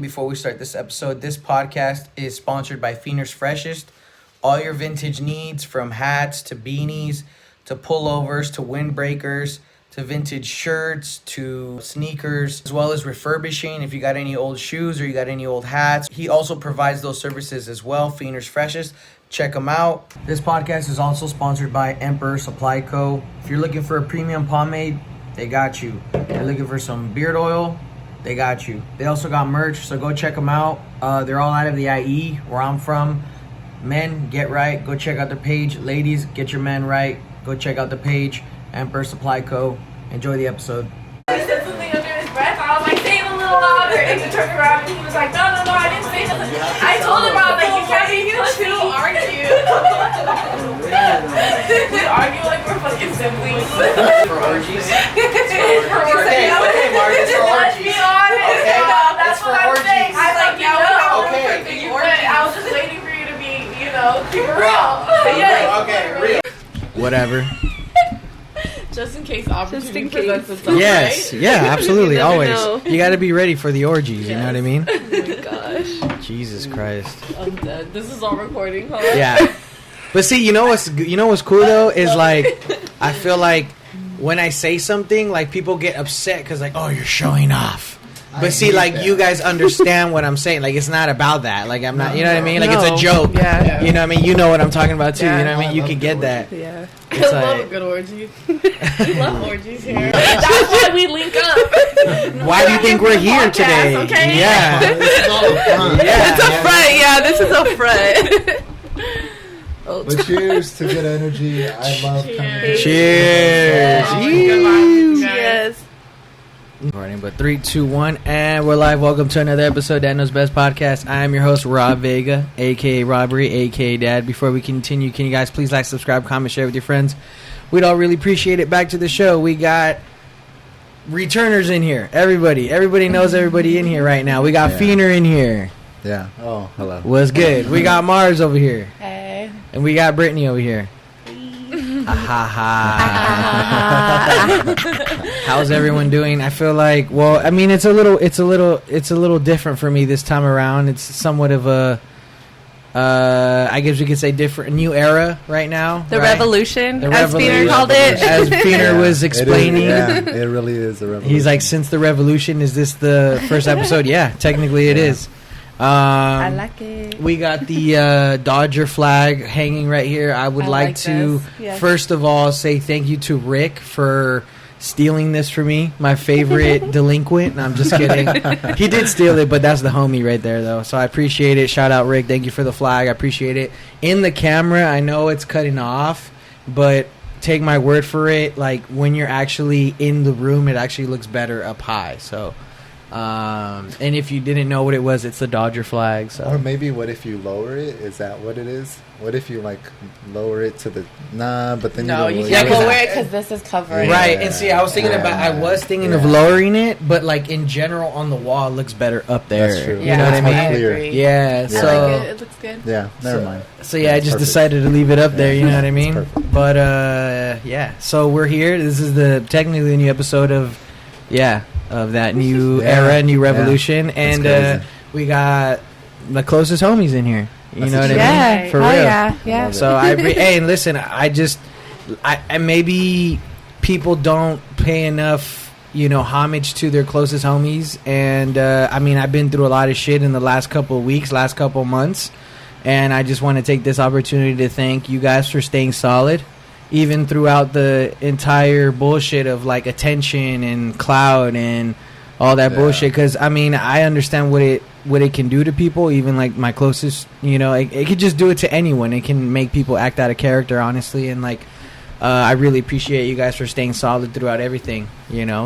Before we start this episode, this podcast is sponsored by Feener's Freshest. All your vintage needs, from hats to beanies to pullovers to windbreakers to vintage shirts to sneakers, as well as refurbishing if you got any old shoes or you got any old hats. He also provides those services as well, Feener's Freshest. Check them out. This podcast is also sponsored by Emperor Supply Co. If you're looking for a premium pomade, they got you. If you're looking for some beard oil, they got you. They also got merch, so go check them out. They're all out of the IE, where I'm from. Men, get right. Go check out their page. Ladies, get your men right. Go check out the page. Emperor Supply Co. Enjoy the episode. He said something under his breath. I was like, say it a little louder. And he turned around and he was like, no, I didn't say nothing. I told him, I was like, you can't be pussy. Argue. We argue like we're fucking siblings. For orgies? Okay, Marcus, for Let's be honest. Okay. That's It's what for I'm orgies. saying. I was like, yeah, we have Okay. but I was just waiting for you to be, keep it real. Okay, real. Whatever. Just in case opportunity presents itself. Yes, right? yeah, absolutely, You never always. know. You got to be ready for the orgies, you know what I mean? Oh my gosh. Jesus Christ. I'm dead. This is all recording, huh? Yeah. But see, you know what's cool though is like I feel like when I say something, like people get upset because like, oh, you're showing off. But see, like that. You guys understand what I'm saying. Like it's not about that. Like I'm not, you know what I mean? Like it's a joke. Yeah. You know what I mean? You know what I'm talking about too. Yeah. You know what I mean? You can get that. Yeah. It's I love like- a good orgy. We love orgies here. That's why we link up. Why do you think we're here Podcast, today? okay? Yeah. This is all fun. Yeah. It's a front. Yeah, this is a front. But cheers to good energy. I love coming here. Cheers. Oh, good vibes, guys. Yes. Morning, but 3, 2, 1, and we're live. Welcome to another episode of Dano's Best Podcast. I am your host, Rob Vega, aka Robberryy, aka Dad. Before we continue, can you guys please like, subscribe, comment, share with your friends? We'd all really appreciate it. Back to the show. We got returners in here. Everybody knows everybody in here right now. We got Feener in here. Yeah. Oh, hello. What's good? We got Mars over here, Hey. and we got Bryttani over here. How's everyone doing? I feel like, well, I mean, it's a little different for me this time around. It's somewhat of a, I guess we could say different, new era right now. The right? revolution, The as revolution. Feener called it. As Feener was explaining. It really is a revolution. He's like, since the revolution, is this the first episode? Yeah, technically it is. I like it. We got the Dodger flag hanging right here. I would like to, this. Yes. first of all, say thank you to Rick for stealing this for me, my favorite delinquent. No, I'm just kidding. He did steal it, but that's the homie right there, though. So I appreciate it. Shout out, Rick. Thank you for the flag. I appreciate it. In the camera, I know it's cutting off, but take my word for it. Like, when you're actually in the room, it actually looks better up high. So... and if you didn't know what it was, it's the Dodger flag. So. Or maybe what if you lower it? Is that what it is? What if you like lower it to the but then No, you lower can't it. lower it because this is covering. Right, and see, I was thinking of lowering it, but like in general on the wall, it looks better up there. That's true. You know what I It's more mean? clear. agree. Yeah. I So like it. It looks good. Yeah, never mind. So yeah, I just Perfect. decided to leave it up there. You know what I It's mean? perfect. But yeah. So we're here. This is technically the new episode of that new era, new revolution, and crazy. we got the closest homies in here. You That's know the what I truth. mean? Yeah. For Oh, real. yeah. So hey, and listen, I maybe people don't pay enough, homage to their closest homies, and I mean, I've been through a lot of shit in the last couple of weeks, last couple of months, and I just want to take this opportunity to thank you guys for staying solid, even throughout the entire bullshit of like attention and clout and all that bullshit. Because I mean, I understand what it can do to people. Even like my closest, it could just do it to anyone. It can make people act out of character, honestly. And like, I really appreciate you guys for staying solid throughout everything.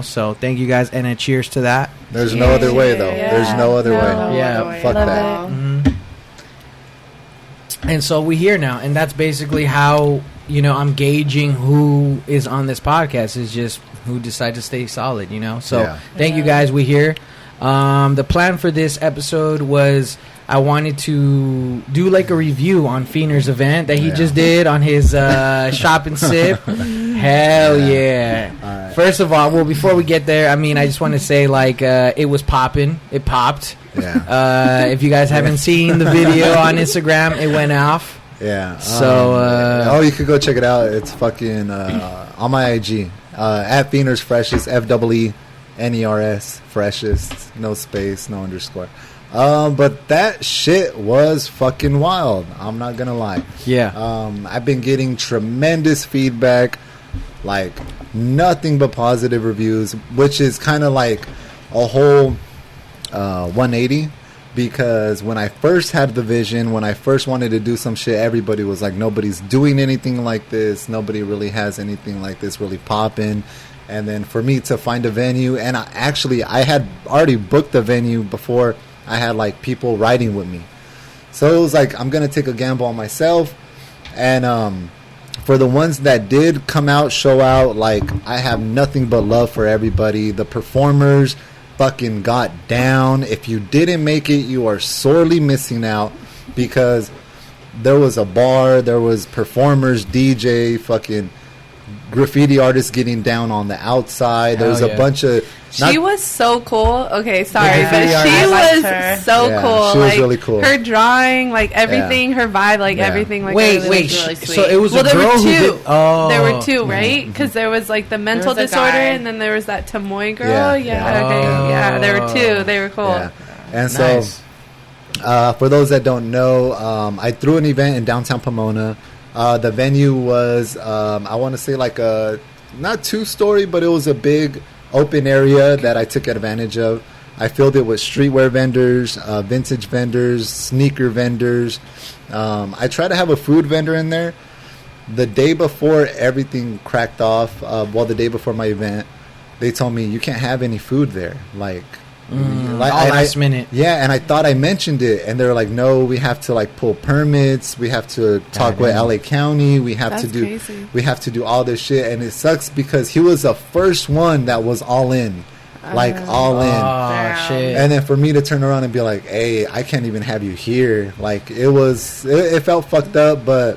So thank you guys, and a cheers to that. There's no other way though. Yeah. There's no other way. Yeah. Fuck Love that. it. Mhm. And so we're here now, and that's basically how I'm gauging who is on this podcast, is just who decide to stay solid. So Yeah. thank you guys. We're here. The plan for this episode was I wanted to do like a review on Feener's event that he just did on his shop and sip. Hell yeah. All right. First of all, well, before we get there, I mean, I just want to say, like, it was popping. It popped. Yeah. If you guys haven't seen the video on Instagram, it went off. Yeah. So, you could go check it out. It's fucking on my IG at feenersfreshest, FEENERS freshest, no space, no underscore. But that shit was fucking wild. I'm not gonna lie. Yeah. I've been getting tremendous feedback, like nothing but positive reviews, which is kind of like a whole 180. Because when I first had the vision, when I first wanted to do some shit, everybody was like, nobody's doing anything like this. Nobody really has anything like this really popping. And then for me to find a venue, and I had already booked the venue before I had like people riding with me. So it was like, I'm going to take a gamble on myself. And for the ones that did come out, show out, like I have nothing but love for everybody. The performers fucking got down. If you didn't make it, you are sorely missing out, because there was a bar, there was performers, DJ, fucking graffiti artists getting down on the outside. There was a bunch of... She was so cool. Okay, sorry, Yeah. but she I was so cool. She was like, really cool. Her drawing, like everything, her vibe, like everything. Like wait, everything wait. was really sweet. So it was well, a there girl were two. who did... Oh. There were two, right? Because there was like the mental was a disorder, guy. and then there was that Tamoy girl. Yeah, Yeah, okay, yeah. There were two. They were cool. Yeah. And Nice. so, for those that don't know, I threw an event in downtown Pomona. The venue was, I want to say like a, not 2-story, but it was a big open area that I took advantage of. I filled it with streetwear vendors, vintage vendors, sneaker vendors. I tried to have a food vendor in there. The day before everything cracked off, the day before my event, they told me, you can't have any food there. Last minute. Yeah, and I thought I mentioned it, and they were like, no, we have to like pull permits, we have to talk with LA County, we have to do all this shit. And it sucks because he was the first one that was all in. All in. Oh, shit. And then for me to turn around and be like, hey, I can't even have you here, like it felt fucked up. But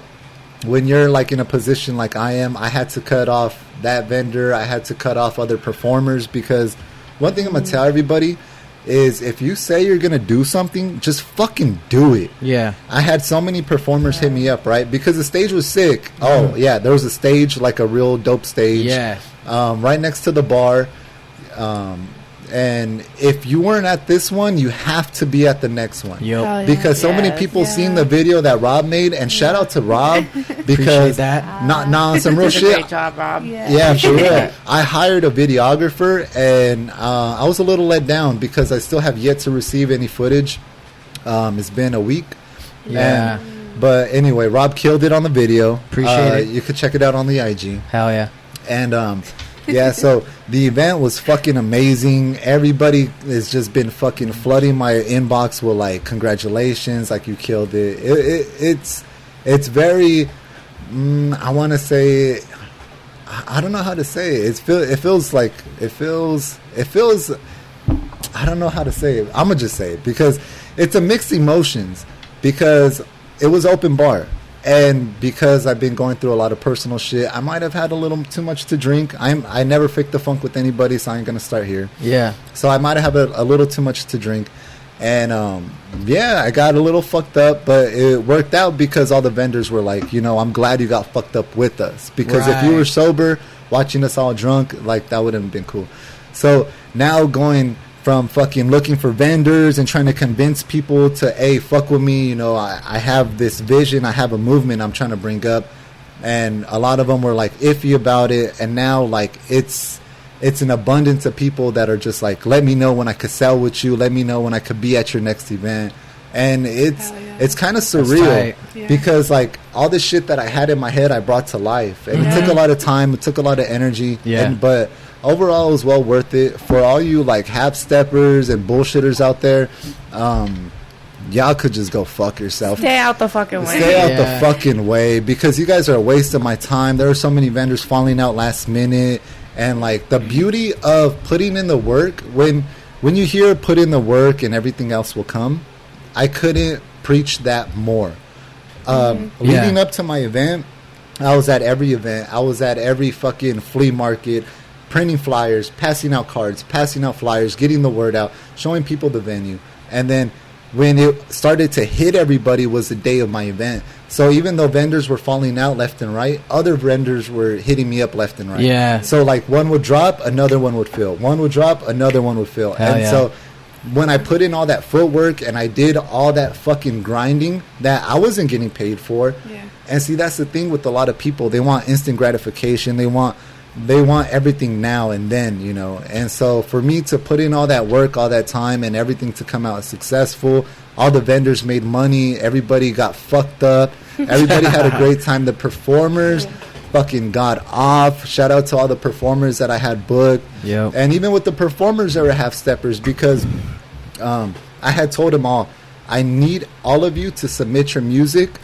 when you're like in a position like I am, I had to cut off that vendor, I had to cut off other performers, because one thing I'm going to tell everybody is, if you say you're going to do something, just fucking do it. Yeah. I had so many performers hit me up, right? Because the stage was sick. Oh, yeah, there was a stage, like a real dope stage. Yeah. Right next to the bar. And if you weren't at this one, you have to be at the next one. Yep. Because so many people seen the video that Rob made, and shout out to Rob, because that. not some real shit. Great job, Rob. Yeah, for real. I hired a videographer, and I was a little let down because I still have yet to receive any footage. It's been a week. Yeah. But anyway, Rob killed it on the video. Appreciate it. You could check it out on the IG. Hell yeah. And yeah, so the event was fucking amazing. Everybody has just been fucking flooding my inbox with like, congratulations, like you killed it. It's very, I want to say, I don't know how to say it. It feels, I don't know how to say it. I'm gonna just say it, because it's a mixed emotions, because it was open bar. And because I've been going through a lot of personal shit, I might have had a little too much to drink. I never faked the funk with anybody, so I ain't going to start here. Yeah. So I might have a little too much to drink. And, yeah, I got a little fucked up, but it worked out because all the vendors were like, I'm glad you got fucked up with us. Because if you were sober, watching us all drunk, like, that wouldn't have been cool. So now going from fucking looking for vendors and trying to convince people to, hey, fuck with me, I have this vision, I have a movement I'm trying to bring up, and a lot of them were like iffy about it. And now like it's an abundance of people that are just like, let me know when I could sell with you, let me know when I could be at your next event. And it's kind of surreal, because like all the shit that I had in my head, I brought to life, and it took a lot of time, it took a lot of energy, but overall, it was well worth it. For all you like half steppers and bullshitters out there, y'all could just go fuck yourself. Stay out the fucking way. Stay out the fucking way, because you guys are a waste of my time. There are so many vendors falling out last minute, and like the beauty of putting in the work, when you hear put in the work and everything else will come, I couldn't preach that more. Leading up to my event, I was at every event. I was at every fucking flea market. printing flyers, passing out cards, passing out flyers, getting the word out, showing people the venue. And then when it started to hit everybody was the day of my event. So even though vendors were falling out left and right, other vendors were hitting me up left and right. Yeah. So like one would drop, another one would fill. One would drop, another one would fill. Hell and yeah. so when I put in all that footwork and I did all that fucking grinding that I wasn't getting paid for. Yeah. And see, that's the thing with a lot of people. They want instant gratification. They want everything now and then, you know. And so for me to put in all that work, all that time, and everything to come out successful, all the vendors made money, everybody got fucked up, everybody had a great time. The performers fucking got off. Shout out to all the performers that I had booked. Yep. And even with the performers, they were half-steppers because I had told them all, I need all of you to submit your music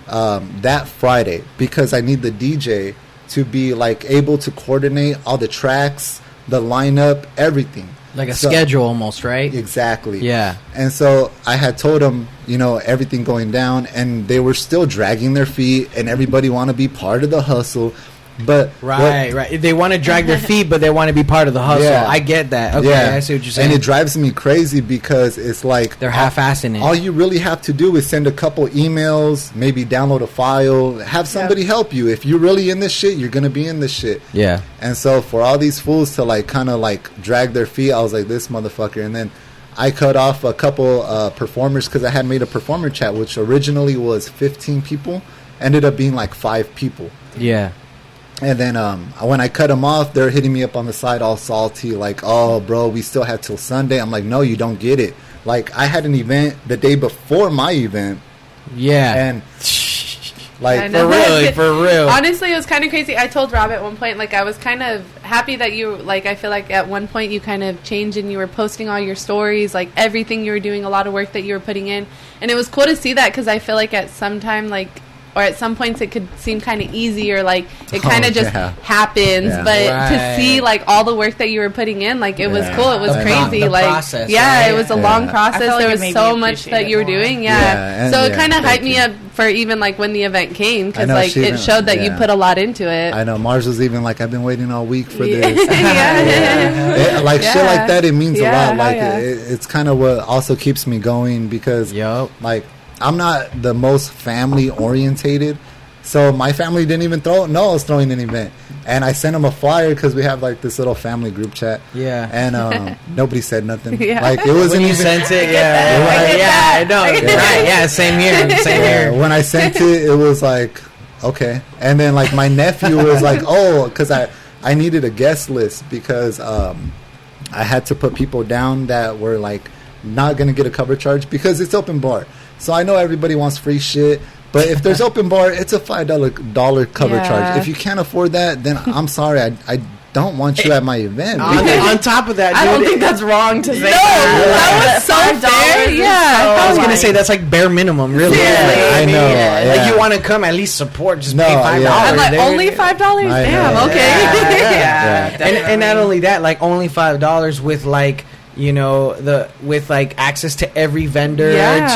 that Friday because I need the DJ to be like able to coordinate all the tracks, the lineup, everything. Like a schedule almost, right? Exactly. Yeah. And so I had told them, you know, everything going down, and they were still dragging their feet, and everybody want to be part of the hustle. But right. They want to drag their feet, but they want to be part of the hustle. Yeah. I get that. Okay, I see what you're saying. And it drives me crazy because it's like they're half-assing it. All you really have to do is send a couple emails, maybe download a file, have somebody help you. If you're really in this shit, you're going to be in this shit. Yeah. And so for all these fools to like kind of like drag their feet, I was like, this motherfucker. And then I cut off a couple performers because I had made a performer chat, which originally was 15 people, ended up being like 5 people. Yeah. And then when I cut them off, they're hitting me up on the side all salty, like, oh, bro, we still have till Sunday. I'm like, no, you don't get it. Like, I had an event the day before my event. Yeah. And, like, I know. For real. Honestly, it was kind of crazy. I told Rob at one point, like, I was kind of happy that you, like, I feel like at one point you kind of changed and you were posting all your stories, like, everything you were doing, a lot of work that you were putting in. And it was cool to see that because I feel like at some time, like, or at some points it could seem kind of easy or like it kind of just happens, but to see like all the work that you were putting in, like it was cool, it was crazy, like process, it was a long process. Like there was so much that you were doing, so it kind of hyped me up for even like when the event came because like it showed that you put a lot into it. I know Mars was even like, I've been waiting all week for this. Like shit like that, it means a lot. Like it's kind of what also keeps me going because like I'm not the most family orientated, so my family didn't even know I was throwing an event, and I sent them a flyer because we have like this little family group chat. Yeah, and nobody said nothing. Like it wasn't when you even sent it. I know. Right? Yeah, same here. When I sent it, it was like okay, and then like my nephew was like, oh, because I needed a guest list because I had to put people down that were like not gonna get a cover charge because it's open bar. So I know everybody wants free shit, but if there's open bar, it's a $5 cover charge. If you can't afford that, then I'm sorry, I don't want you at my event. On top of that, dude, I don't think that's wrong to say. That was so fair. I was gonna say that's like bare minimum, really. I know. Like you want to come, at least support. Just pay $5. I'm like only $5. Damn. Okay. And not only that, like only $5 with like. You know with like access to every vendor.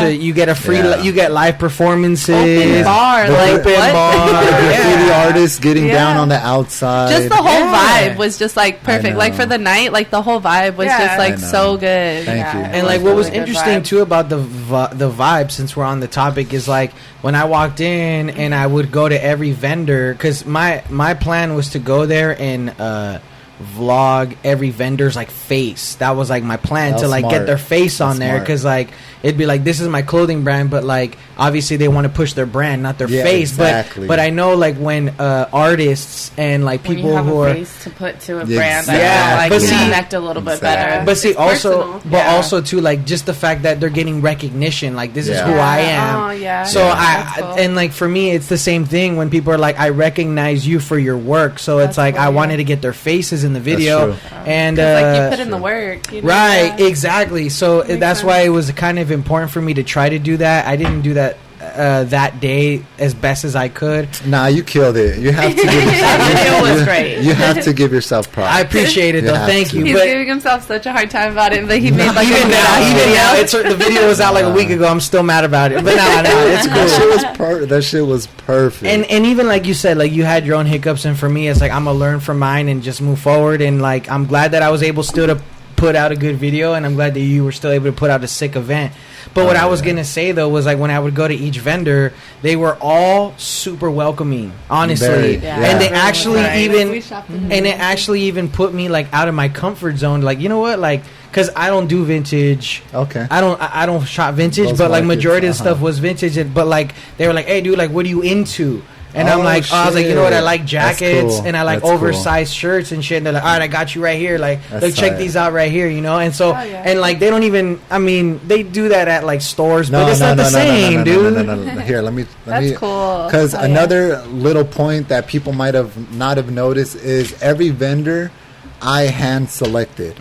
You get a free. You get live performances. Open bar, like open bar. Graffiti artists getting down on the outside. Just the whole vibe was just like perfect. Like for the night, like the whole vibe was just like so good. Thank you. And like what was interesting too about the vibe, since we're on the topic, is like when I walked in and I would go to every vendor because my plan was to go there and vlog every vendor's like face. That was like my plan to like get their face on there because like it'd be like, this is my clothing brand, but like obviously they want to push their brand, not their face. Exactly. But I know like when artists and like people when you have who a are face to put to a brand, like but connect a little bit better. But see, also, personal. also too, like just the fact that they're getting recognition, like this is who I am. Oh yeah. So and like for me, it's the same thing when people are like, I recognize you for your work. So it's like I wanted to get their faces in the video, and like you put in the work, you know? Right? Exactly. So that's why it was kind of important for me to try to do that. I didn't do that that day as best as I could. Nah, you killed it. You have to give yourself. That video was great. You have to give yourself props. I appreciate it You though. have Thank to. you. He's But giving himself such a hard time about it, but he made like a even good now, outfit. the video was out like a week ago. I'm still mad about it. But no, it's That shit cool. was that shit was perfect. And even like you said, like you had your own hiccups, and for me, it's like I'm gonna learn from mine and just move forward. And like I'm glad that I was able still to put out a good video, and I'm glad that you were still able to put out a sick event. But what I was gonna say though was like when I would go to each vendor, they were all super welcoming, honestly, Very, and they actually We shopped in and it actually even put me like out of my comfort zone. Like, you know what, like, because I don't do vintage. Okay. I don't shop vintage, Those but like markets, majority of the stuff was vintage. But like they were like, hey dude, like what are you into? And Oh, I'm like, I was like, you know what? I like shit. jackets That's cool. and I like That's cool. oversized shirts and shit. And they're like, all right, I got you right here. Like, That's look, check tight. these out right here, you know? And so, Oh, yeah. and like, they don't even, I mean, they do that at like stores, but it's not the same, dude. No. Here, let me. That's cool. Because Oh, yeah. another little point that people might have not have noticed is every vendor I hand selected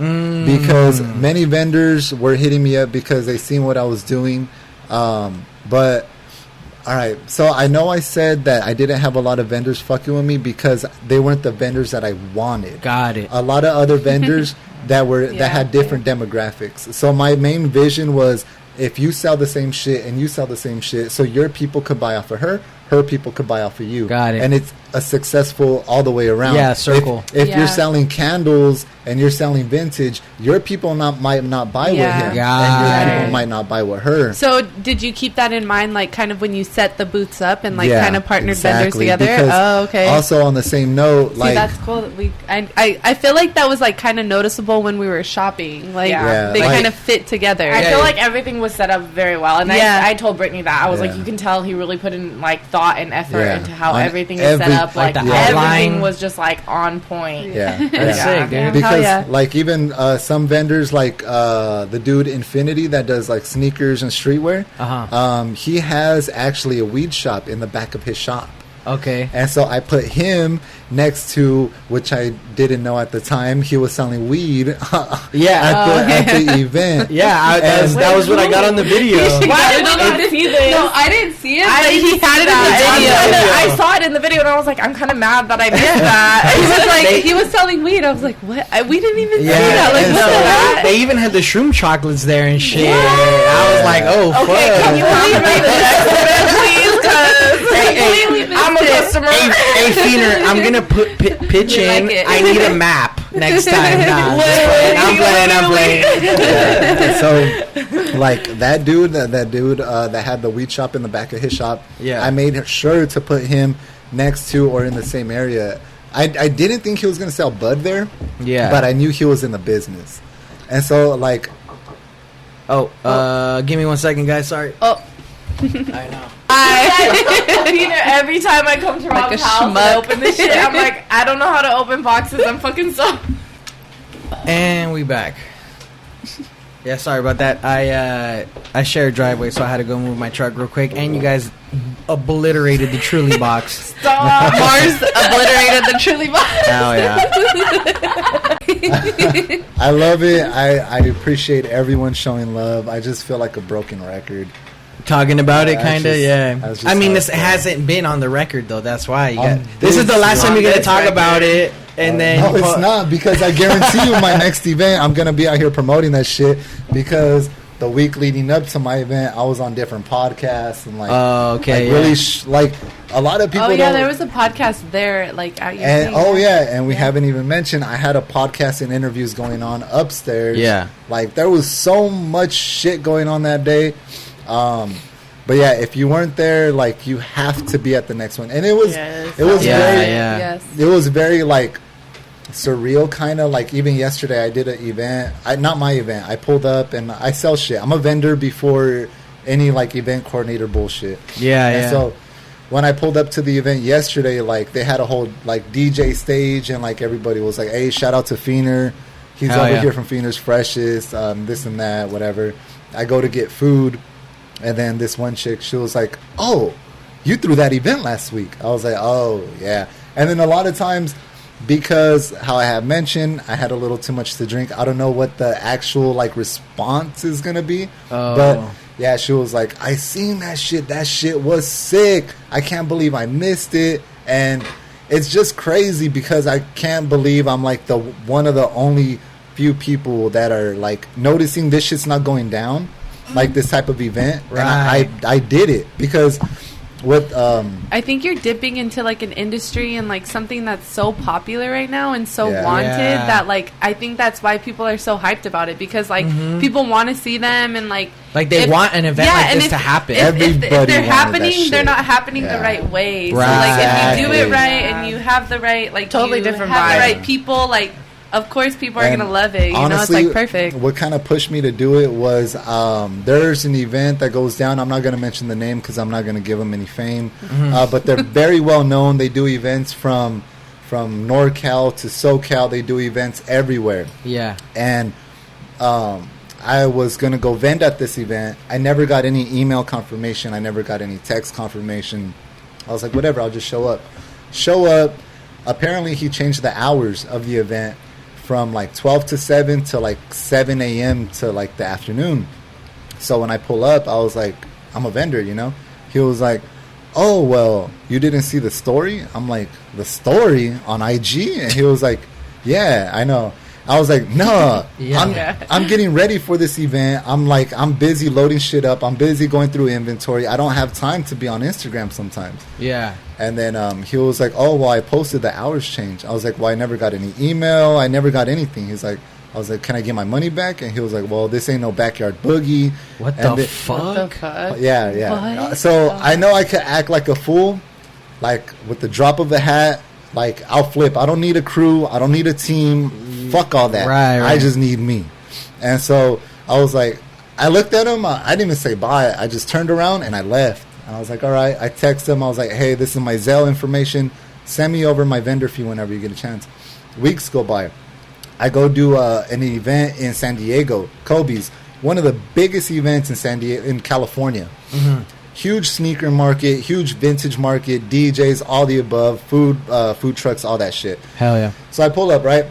because many vendors were hitting me up because they seen what I was doing, but. All right, so I know I said that I didn't have a lot of vendors fucking with me because they weren't the vendors that I wanted. Got it. A lot of other vendors that had different demographics. So my main vision was if you sell the same shit and you sell the same shit, so your people could buy off of her people could buy off of you. Got it. And it's a successful all the way around. Yeah, circle. If Yeah. you're selling candles and you're selling vintage, your people might not buy with Yeah. him, Got and your it. people might not buy with her. So did you keep that in mind, like kind of when you set the booths up and like Yeah, kind of partnered vendors exactly, together? because Oh, okay. Also on the same note, See, like that's cool. That I feel like that was like kind of noticeable when we were shopping. Like Yeah. they like- kind of fit together. I Yeah, feel yeah. like everything was set up very well, and Yeah. I told Brittany that I was Yeah. like, you can tell he really put in like thought and effort Yeah. into how On everything is set up. like Like the everything outline. was just like on point. yeah, That's yeah. sick, dude. Yeah. Because Hell yeah. like even some vendors like the dude Infinity that does like sneakers and streetwear, he has actually a weed shop in the back of his shop. Okay. And so I put him next to, which I didn't know at the time, he was selling weed Yeah. at the event. Yeah, that was what I got on the video. Why did we not see this? No, I didn't see it. I but didn't he had it in see the that. video. I saw it in the video, and I was like, I'm kind of mad that I missed that. He was like, They- he was selling weed. I was like, what? We didn't even see Yeah, that. Like, and what so the heck? They even had the shroom chocolates there and shit. I was like, oh, Okay, fuck. can you help me the next event, please? Because I'm a customer. Hey, Feener, I'm gonna pitch You in. like it. I need a map next time. Nah, just Wait, playing. I'm playing. So like that dude that had the weed shop in the back of his shop, Yeah. I made sure to put him next to or in the same area. I didn't think he was going to sell bud there, Yeah. but I knew he was in the business. And so like Give me 1 second, guys. Sorry. Oh. I know. Feener, every time I come to Like Rob's a house and schmuck. open this shit, I'm like, I don't know how to open boxes. I'm fucking so. And we back. Yeah, sorry about that. I share a driveway, so I had to go move my truck real quick. And you guys obliterated the Truly box. Stop. Mars obliterated the Truly box. Hell yeah. I love it. I appreciate everyone showing love. I just feel like a broken record. Talking about it, I kind of, just- yeah. that's just I mean, how this I feel. hasn't been on the record, though. That's why. You On got, this is the last time on you're going to this talk record. about it. And then No, you it's not, because I guarantee you my next event, I'm going to be out here promoting that shit, because the week leading up to my event, I was on different podcasts and like, Oh, okay, like really yeah. like a lot of people Oh yeah, don't- there was a podcast there, like at your and thing. oh yeah, and we haven't even mentioned I had a podcast and interviews going on upstairs. Yeah. Like there was so much shit going on that day. But yeah, if you weren't there, like you have to be at the next one. And it was Yes. it was Yeah, very yeah. Yes. it was very like surreal, kind of like even yesterday I did an event. Not my event. I pulled up and I sell shit. I'm a vendor before any like event coordinator bullshit. Yeah, And yeah. so when I pulled up to the event yesterday, like they had a whole like DJ stage and like everybody was like, "Hey, shout out to Feener. He's Hell over yeah. here from Feener's Freshest, this and that, whatever." I go to get food, and then this one chick, she was like, "Oh, you threw that event last week." I was like, "Oh yeah." And then a lot of times, because how I have mentioned, I had a little too much to drink. I don't know what the actual like response is gonna be, Oh. but Yeah, she was like, I seen that shit. That shit was sick. I can't believe I missed it. And it's just crazy because I can't believe I'm like the one of the only few people that are like noticing this shit's not going down, like this type of event. Right. And I did it because with I think you're dipping into like an industry and like something that's so popular right now and so wanted that like I think that's why people are so hyped about it, because like people want to see them and like they want an event like this to happen. If they're happening, they're not happening the right way. So like if you do it right and you have the right like totally you different have vibe. the right people, like of course people are gonna love it. You honestly, know, it's like perfect. What kind of pushed me to do it was there's an event that goes down. I'm not going to mention the name because I'm not going to give them any fame. But they're very well known. They do events from NorCal to SoCal. They do events everywhere. Yeah. And I was going to go vend at this event. I never got any email confirmation. I never got any text confirmation. I was like, whatever, I'll just show up. Apparently, he changed the hours of the event from like 12 to 7 to like 7 a.m. to like the afternoon. So when I pull up, I was like, I'm a vendor, you know? He was like, oh, well, you didn't see the story? I'm like, the story on IG? And he was like, yeah, I know. I was like, no, I'm getting ready for this event. I'm busy loading shit up. I'm busy going through inventory. I don't have time to be on Instagram sometimes. Yeah. And then he was like, oh, well, I posted the hours change. I was like, well, I never got any email. I never got anything. He's like, I was like, can I get my money back? And he was like, well, this ain't no backyard boogie. What the fuck? What the fuck? Yeah. What? So I know I could act like a fool, like with the drop of a hat. Like, I'll flip. I don't need a crew. I don't need a team. Fuck all that. Right. I just need me. And so I was like, I looked at him. I didn't even say bye. I just turned around and I left. I was like, all right. I texted him. I was like, hey, this is my Zelle information. Send me over my vendor fee whenever you get a chance. Weeks go by. I go do an event in San Diego, Kobe's, one of the biggest events in California. Huge sneaker market, huge vintage market, DJs, all the above, food trucks, all that shit. Hell yeah. So I pull up, right?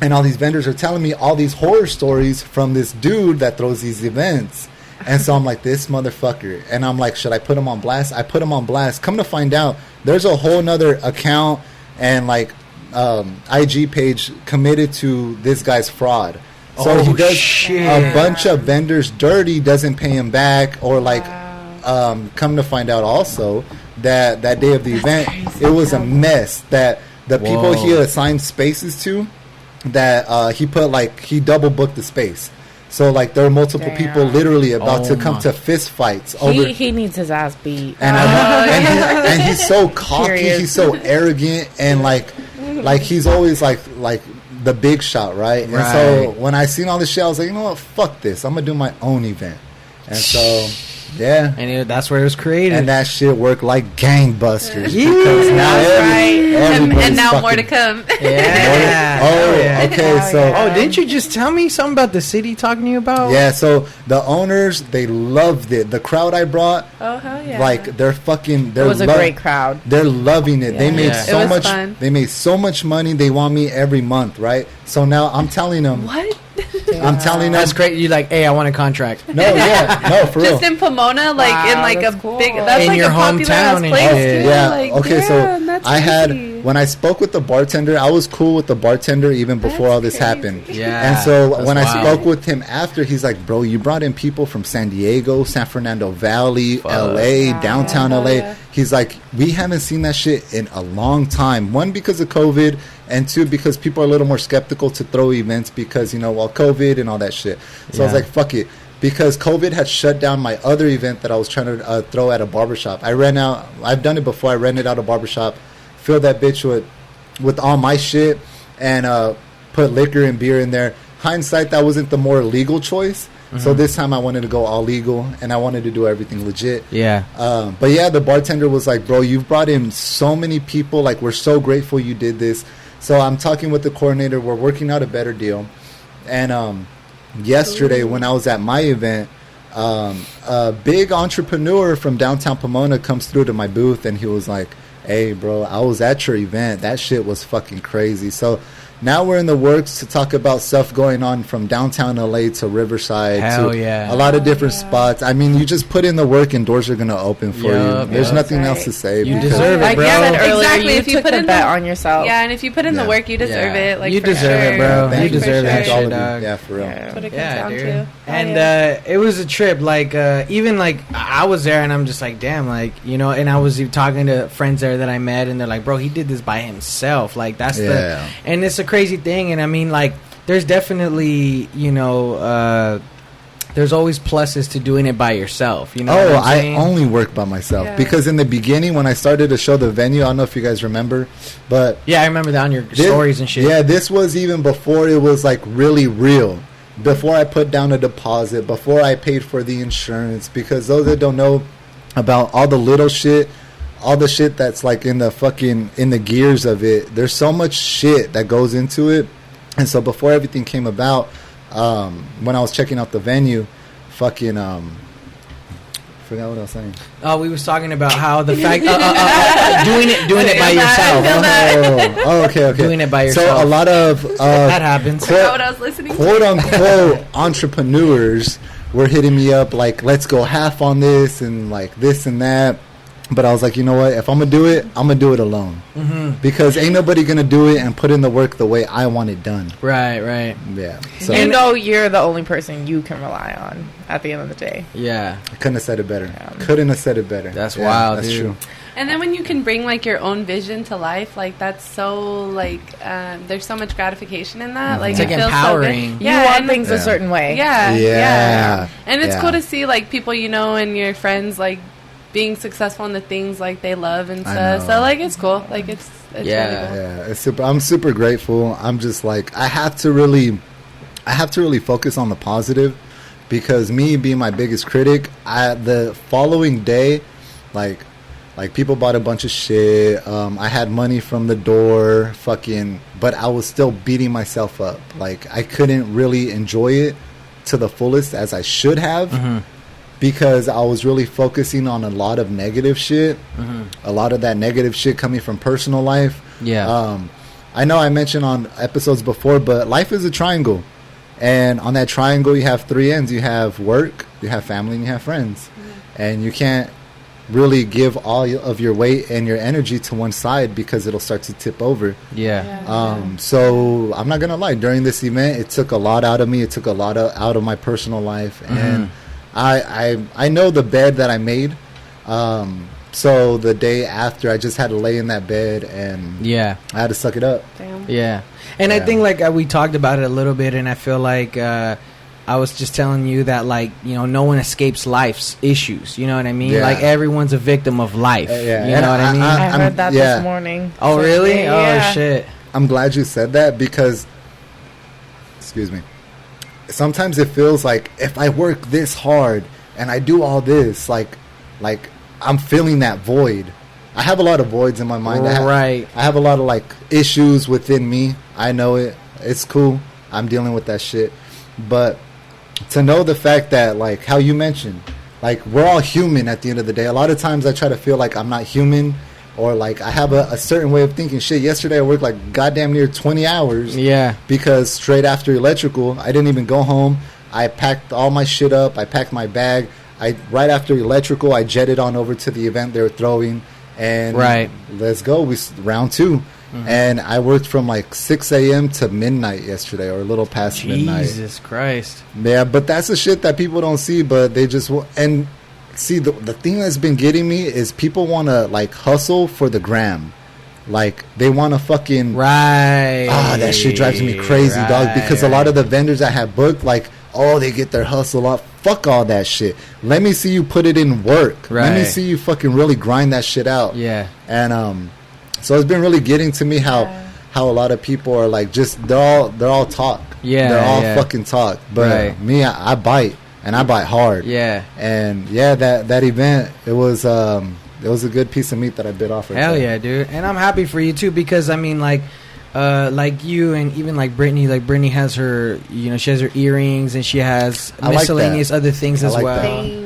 And all these vendors are telling me all these horror stories from this dude that throws these events. And so I'm like, this motherfucker. And I'm like, should I put him on blast? I put him on blast. Come to find out, there's a whole nother account and like IG page committed to this guy's fraud. So he does a bunch of vendors dirty, doesn't pay him back, or like come to find out also that day of the event, it was a mess that the people he assigned spaces to, that he put like, he double booked the space. So like there are multiple people literally about to come to fist fights over. He needs his ass beat. And, and he's so cocky, he's so arrogant, and like he's always like the big shot, right? And so when I seen all this shit, I was like, you know what, fuck this, I'm gonna do my own event. And so yeah, and that's where it was created, and that shit worked like gangbusters. Yeah. Because now and now more to come. Yeah. Okay. So didn't you just tell me something about the city talking to you about? Yeah. So the owners, they loved it. The crowd I brought, Oh hell yeah! like they're It was a great crowd. They're loving it. They made so much. Fun. They made so much money. They want me every month, right? So now I'm telling them. What? I'm telling them. That's great. You like, hey, I want a contract. No, for real. Just in Pomona, like in like that's a cool. big. That's In like your a popular ass hometown and place shit. too. Yeah. Like, Okay. damn, So that's I had crazy. when I spoke with the bartender, I was cool with the bartender even before That's all this crazy. happened. Yeah. And so that's when I wild. spoke with him after, he's like, "Bro, you brought in people from San Diego, San Fernando Valley, LA, downtown LA." Yeah. He's like, "We haven't seen that shit in a long time. One, because of COVID, and two, because people are a little more skeptical to throw events because, you know, well, COVID and all that shit." So I was like, "Fuck it." Because COVID had shut down my other event that I was trying to throw at a barbershop. I've done it before. I rented out a barbershop, filled that bitch with all my shit, and put liquor and beer in there. Hindsight, that wasn't the more legal choice. So this time I wanted to go all legal, and I wanted to do everything legit. Yeah. But yeah, the bartender was like, "Bro, you've brought in so many people. Like, we're so grateful you did this." So I'm talking with the coordinator. We're working out a better deal. And yesterday, when I was at my event, a big entrepreneur from downtown Pomona comes through to my booth, and he was like, "Hey, bro, I was at your event. That shit was fucking crazy." So now we're in the works to talk about stuff going on from downtown LA to Riverside. Hell to yeah. a lot of different spots. I mean, you just put in the work and doors are going to open for you. There's nothing else to say. You deserve it, bro. Like you said earlier, Exactly, you if you took put the in bet the- on yourself. Yeah, and if you put in the work, you deserve it. Like you for deserve sure. it, bro. Thank You deserve for that sure. all shit, of you. dog. Yeah, for real. That's what it comes Yeah, down dude. to. And it was a trip. Like even like I was there, and I'm just like, damn, like and I was even talking to friends there that I met, and they're like, bro, he did this by himself. Like that's and it's a crazy thing. And I mean, like, there's definitely there's always pluses to doing it by yourself. You know? Oh, what I'm I saying? only work by myself because in the beginning when I started to show the venue, I don't know if you guys remember, but I remember that on your stories and shit. Yeah, this was even before it was like really real. Before I put down a deposit, before I paid for the insurance, because those that don't know about all the little shit, all the shit that's like in the gears of it, there's so much shit that goes into it. And so before everything came about, when I was checking out the venue, forgot what I was saying. Oh, we was talking about how the fact doing it by yourself. Okay. Doing it by yourself. So a lot of that happens. What I was listening to. quote unquote entrepreneurs were hitting me up like, let's go half on this and like this and that. But I was like, you know what? If I'm gonna do it, I'm gonna do it alone, because ain't nobody gonna do it and put in the work the way I want it done. Right. Yeah. So You know you're the only person you can rely on at the end of the day. Yeah. I couldn't have said it better. Couldn't have said it better. That's wild, That's dude. true. And then when you can bring like your own vision to life, like that's so like there's so much gratification in that. Like It's it like feels empowering. So good. You want and things a certain way. Yeah. And it's Yeah. cool to see like people and your friends like being successful in the things like they love and I stuff. know. So like it's cool. Like it's really cool. Yeah, it's super. I'm super grateful. I'm just like I have to really focus on the positive, because me being my biggest critic, the following day, like people bought a bunch of shit. I had money from the door, but I was still beating myself up. Like I couldn't really enjoy it to the fullest as I should have. Because I was really focusing on a lot of negative shit, a lot of that negative shit coming from personal life. Yeah. I know I mentioned on episodes before, but life is a triangle. And on that triangle, you have three ends. You have work, you have family, and you have friends. And you can't really give all of your weight and your energy to one side, because it'll start to tip over. So I'm not going to lie. During this event, it took a lot out of me. It took a lot out of my personal life. And I know the bed that I made. So the day after, I just had to lay in that bed and I had to suck it up. Damn. Yeah. And I think like we talked about it a little bit, and I feel like I was just telling you that like, no one escapes life's issues. You know what I mean? Yeah. Like everyone's a victim of life. Yeah. You know what I mean? I heard that this morning. Oh, really? Yeah. Oh, shit. I'm glad you said that, because, excuse me, sometimes it feels like if I work this hard and I do all this, like I'm feeling that void. I have a lot of voids in my mind. Right. I have a lot of like issues within me. I know it. It's cool. I'm dealing with that shit. But to know the fact that, like how you mentioned, like we're all human at the end of the day. A lot of times I try to feel like I'm not human, or like I have a certain way of thinking. Shit, yesterday I worked like goddamn near 20 hours. Yeah. Because straight after electrical, I didn't even go home. I packed all my shit up. I packed my bag. Right after electrical, I jetted on over to the event they were throwing. And let's go. Round 2. And I worked from like 6 a.m. to midnight yesterday, or a little past midnight. Jesus Christ. Yeah, but that's the shit that people don't see, but they just... And see, the thing that's been getting me is people want to like hustle for the gram. Like they want to fucking... that shit drives me crazy, dog. Because a lot of the vendors that have booked, like, they get their hustle up. Fuck all that shit. Let me see you put it in work. Let me see you fucking really grind that shit out. Yeah. And so it's been really getting to me how a lot of people are like, just they're all talk. Yeah. They're all fucking talk. But me, I bite, and I bite hard. Yeah. And that event, it was a good piece of meat that I bit off. Hell yeah, dude. And I'm happy for you too, because I mean, like you and even like Brittany. Like Brittany has her, she has her earrings, and she has miscellaneous other things as well.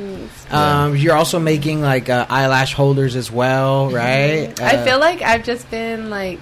You're also making like eyelash holders as well, right? I feel like I've just been like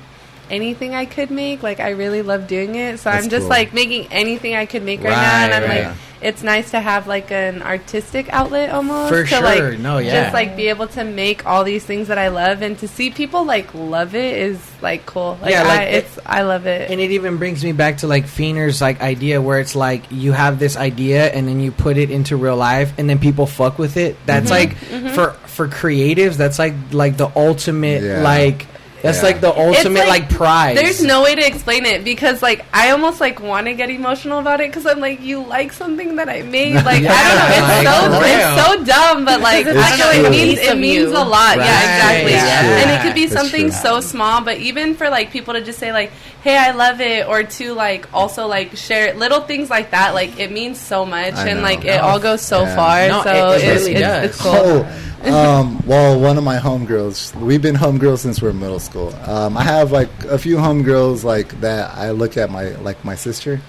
anything I could make. Like, I really love doing it. So That's I'm just cool. like making anything I could make right now. And I'm Right. like, it's nice to have like an artistic outlet almost. For to, sure. Like, No, yeah. just like be able to make all these things that I love, and to see people like love it is like cool. Like, Yeah, like, I love it. And it even brings me back to like Feener's like idea where it's like you have this idea and then you put it into real life and then people fuck with it. That's like for creatives, that's like the ultimate Yeah. like that's Yeah. like the ultimate like prize. There's no way to explain it, because like I almost like want to get emotional about it, because I'm like, you like something that I made. Like, Yeah, I don't know, like, it's so dumb, but like It's I don't know, true. it means a lot. Right. Yeah, exactly. Yeah. And it could be That's something true. so small, but even for like people to just say like, hey, I love it, or to like also like share little things like that, like it means so much. I And know. like it all goes so Yeah. far. No, So it really does. it's cool. Well, one of my homegirls, we've been homegirls since we were in middle school. I have like a few homegirls like that I look at my sister,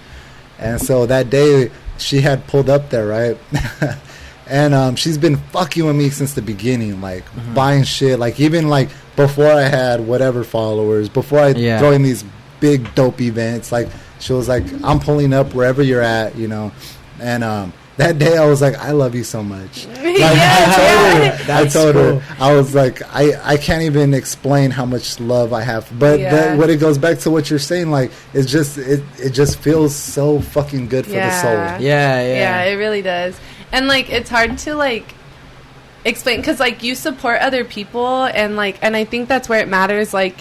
and so that day she had pulled up there, right? And she's been fucking with me since the beginning, like buying shit, like even like before I had whatever followers, before I Yeah. joined these big dope events. Like she was like, I'm pulling up wherever you're at, you know, and that day I was like, I love you so much. Like, I told her, I was like, I can't even explain how much love I have. But Yeah. when it goes back to what you're saying, like, it's just, it just feels so fucking good for the soul. Yeah. It really does. And like it's hard to like explain, because like you support other people, and I think that's where it matters. Like,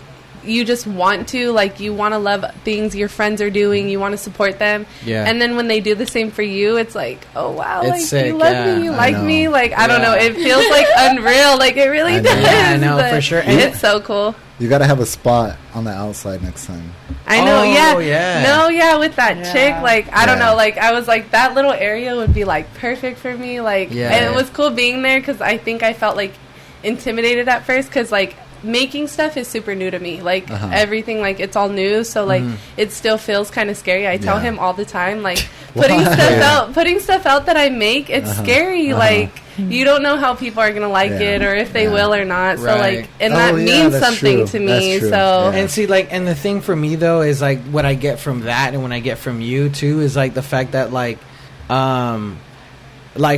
you just want to, like, you want to love things your friends are doing, you want to support them. Yeah. And then when they do the same for you, it's like, oh wow, It's like sick, you love yeah. me, you I like know. me, like I don't Yeah. know, it feels like unreal, like it really I know. does. Yeah, I know, but for sure. And it's so cool. You gotta have a spot on the outside next time. I know, Oh, yeah. yeah. No, yeah, with that Yeah. chick, like, I don't Yeah. know, like, I was like, that little area would be, like, perfect for me, like, Yeah. and it was cool being there, because I think I felt, like, intimidated at first, because, like, making stuff is super new to me, like, everything, like, it's all new, so, like, it still feels kind of scary. I tell Yeah. him all the time, like, Why? putting stuff out that I make, it's scary, like, you don't know how people are gonna like Yeah. it, or if they Yeah. will or not, so, Right. like, and Oh, that yeah, means that's something true. to me, That's true. so... Yeah. And see, like, and the thing for me though is like what I get from that, and when I get from you too, is like the fact that like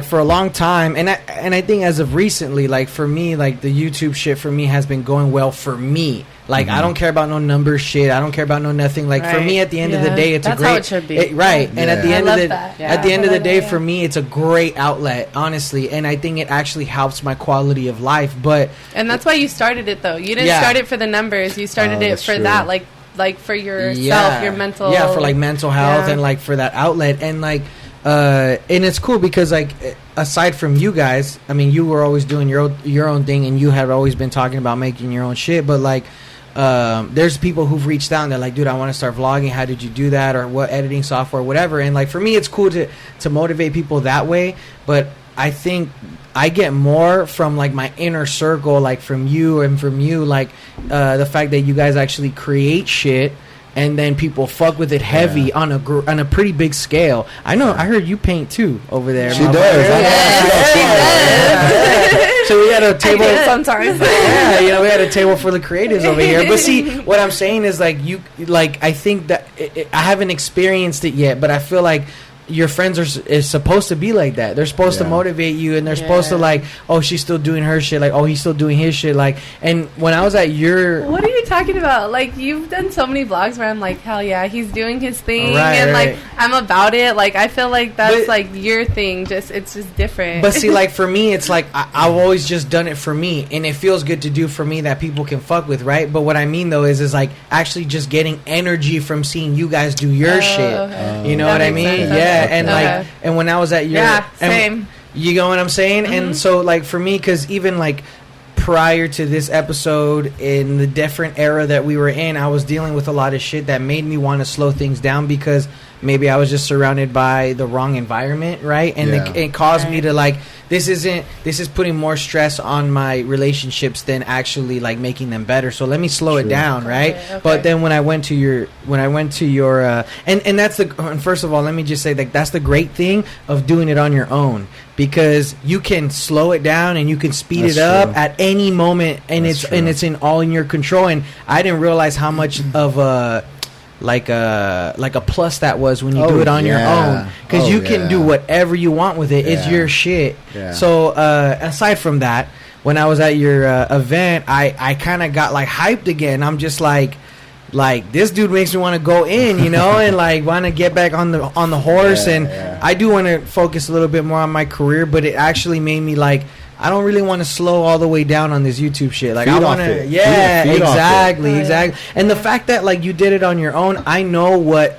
for a long time, and I think as of recently, like for me, like the YouTube shit for me has been going well for me. Like I don't care about no number shit. I don't care about no nothing. Like for Right. me, at the end of the Yeah. day, it's That's a great. how it should be. Right. And at the Yeah. end I of love the that. at the Yeah. end of the day, Yeah. for me, it's a great outlet, honestly. And I think it actually helps my quality of life. But And that's why you started it, though. You didn't Yeah. start it for the numbers. You started it that's for true. that, like for yourself, your mental. yeah, for like mental health Yeah. and like for that outlet. And like and it's cool because like aside from you guys, I mean, you were always doing your own thing, and you had always been talking about making your own shit. But like there's people who've reached out and they're like, dude, I want to start vlogging. How did you do that? Or what editing software, whatever. And like for me, it's cool to motivate people that way. But I think I get more from like my inner circle, like from you and from you, like the fact that you guys actually create shit and then people fuck with it heavy on a pretty big scale. I know. I heard you paint too over there. She my does. brother. Yeah. So we had a table. Sometimes. Yeah, you know, we had a table for the creatives over here. But see, what I'm saying is like I think that I haven't experienced it yet, but I feel like your friends is supposed to be like that. They're supposed to Yeah. motivate you, and they're supposed to like, oh, she's still doing her shit, like, oh, he's still doing his shit, like. And when I was at your What are you talking about? Like, you've done so many vlogs where I'm like, hell yeah, he's doing his thing, Right, and right. like I'm about it. Like, I feel like that's But- like your thing. It's just different. But see, like for me, it's like I've always just done it for me, and it feels good to do for me that people can fuck with, right? But what I mean though is like actually just getting energy from seeing you guys do your shit. Okay. You know That what I makes mean? sense. Yeah, Okay. and Okay. like, and when I was at your, Yeah, and same. you know what I'm saying? And so like for me, because even like prior to this episode, in the different era that we were in, I was dealing with a lot of shit that made me want to slow things down because maybe I was just surrounded by the wrong environment, right? And it caused me to like, this is putting more stress on my relationships than actually like making them better. So let me slow it down, right? Okay. But then when I went to your and that's and first of all, let me just say that that's the great thing of doing it on your own, because you can slow it down and you can speed it up at any moment, and it's in all in your control. And I didn't realize how much of a like a plus that was when you do it on your own, because you can do whatever you want with it. It's your shit. So aside from that, when I was at your event, I kind of got like hyped again. I'm just like this dude makes me want to go in, you know, and like want to get back on the horse. I do want to focus a little bit more on my career, but it actually made me like, I don't really want to slow all the way down on this YouTube shit. Like, I want to, exactly. And the fact that like you did it on your own, I know what,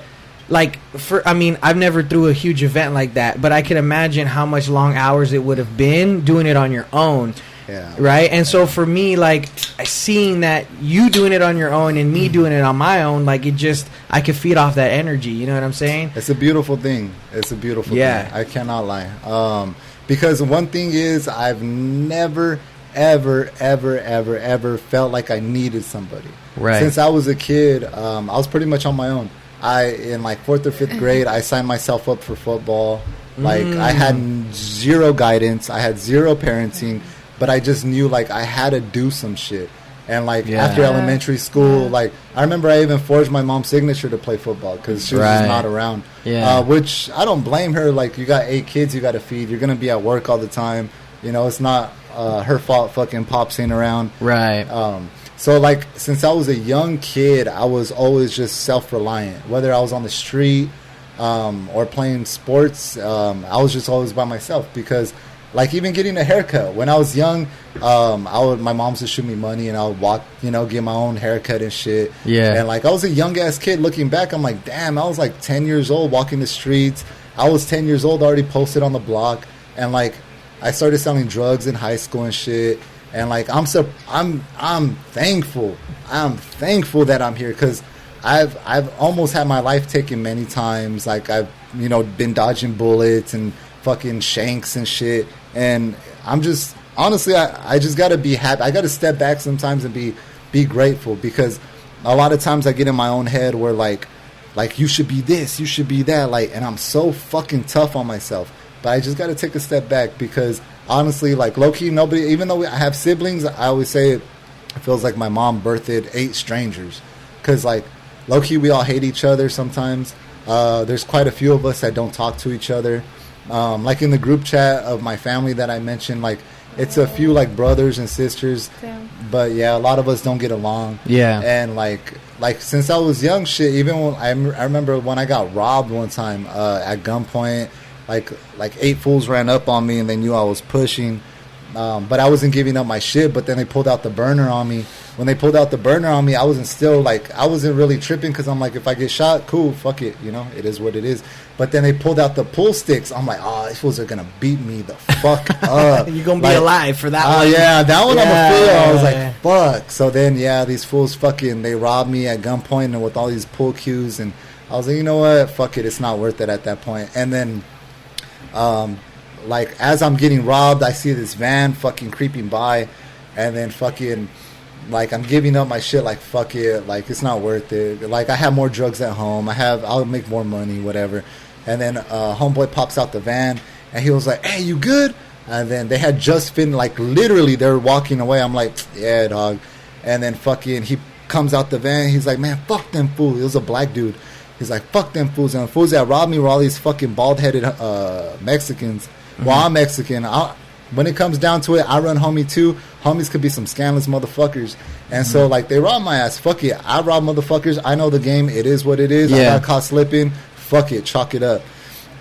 like, I mean, I've never threw a huge event like that, but I can imagine how much long hours it would have been doing it on your own. Yeah. Right. And so for me, like, seeing that you doing it on your own and me doing it on my own, like, it just, I could feed off that energy. You know what I'm saying? It's a beautiful thing. Thing. I cannot lie. Because one thing is, I've never, ever felt like I needed somebody. Right. Since I was a kid, I was pretty much on my own. In like 4th or 5th grade, I signed myself up for football. Like, I had zero guidance. I had zero parenting. But I just knew, like, I had to do some shit. And, like, after elementary school, like, I remember I even forged my mom's signature to play football because she was just not around. Which, I don't blame her. Like, you got 8 kids you got to feed. You're going to be at work all the time. You know, it's not her fault fucking Pops ain't around. Right. So, like, since I was a young kid, I was always just self-reliant. Whether I was on the street or playing sports, I was just always by myself because... Like, even getting a haircut. When I was young, my mom used to shoot me money, and I would walk, you know, get my own haircut and shit. Yeah. And, like, I was a young-ass kid. Looking back, I'm like, damn, I was, like, 10 years old walking the streets. I was 10 years old, already posted on the block. And, like, I started selling drugs in high school and shit. And, like, I'm thankful. I'm thankful that I'm here because I've almost had my life taken many times. Like, I've, you know, been dodging bullets and fucking shanks and shit. And I'm just, honestly, I just got to be happy. I got to step back sometimes and be grateful because a lot of times I get in my own head where like you should be this, you should be that, like, and I'm so fucking tough on myself. But I just got to take a step back because honestly, like, low-key, nobody, even though I have siblings, I always say it feels like my mom birthed 8 strangers because, like, low-key, we all hate each other sometimes. There's quite a few of us that don't talk to each other. Like in the group chat of my family that I mentioned, like, it's a few like brothers and sisters, but yeah, a lot of us don't get along. Yeah. And like since I was young, shit, even when I remember when I got robbed one time at gunpoint, like 8 fools ran up on me and they knew I was pushing, but I wasn't giving up my shit. But then they pulled out the burner on me. When they pulled out the burner on me, I wasn't really tripping because I'm like, if I get shot, cool, fuck it, you know, it is what it is. But then they pulled out the pool sticks. I'm like, oh, these fools are going to beat me the fuck up. You're going to be alive for that one. Oh, yeah, that one I'm a fool. I was like, fuck. So then, these fools they robbed me at gunpoint and with all these pool cues. And I was like, you know what? Fuck it. It's not worth it at that point. And then, like, as I'm getting robbed, I see this van fucking creeping by. And then fucking... Like, I'm giving up my shit, like, fuck it, like, it's not worth it. Like, I have more drugs at home. I'll make more money, whatever. And then homeboy pops out the van, and he was like, hey, you good? And then they had just finished, like, literally, they were walking away. I'm like, yeah, dog. And then fucking, he comes out the van. He's like, man, fuck them fools. It was a black dude. He's like, fuck them fools. And the fools that robbed me were all these fucking bald-headed Mexicans. Mm-hmm. Well, I'm Mexican. When it comes down to it, I run homie too. Homies could be some scandalous motherfuckers. And so, like, they robbed my ass. Fuck it. I rob motherfuckers. I know the game. It is what it is. I got caught slipping. Fuck it. Chalk it up.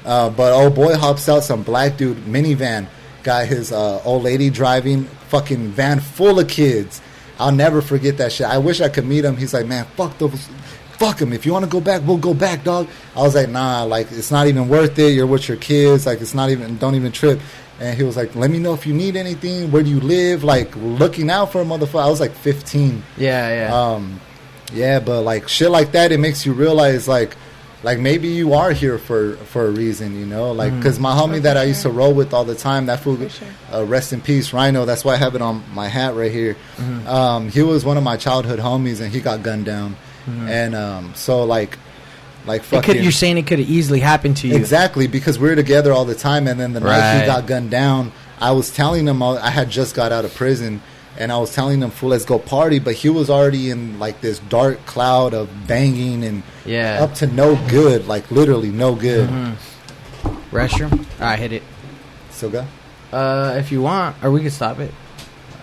But old boy hops out, some black dude, minivan. Got his old lady driving. Fucking van full of kids. I'll never forget that shit. I wish I could meet him. He's like, man, fuck those. Fuck him. If you want to go back, we'll go back, dog. I was like, nah, like, it's not even worth it. You're with your kids. Like, it's not even, don't even trip. And he was like, let me know if you need anything. Where do you live? Like, looking out for a motherfucker. I was like 15. Yeah. Yeah, but like shit like that, it makes you realize, like, like maybe you are here for a reason, you know, like because my homie that I used to roll with all the time, that fool, rest in peace, Rhino. That's why I have it on my hat right here. He was one of my childhood homies, and he got gunned down, and so like fucking. You're saying it could have easily happened to you. Exactly, because we were together all the time, and then the night he got gunned down, I was telling him I had just got out of prison. And I was telling him, fool, let's go party. But he was already in, like, this dark cloud of banging and up to no good. Like, literally no good. Restroom? All right, hit it. Still go? If you want. Or we can stop it.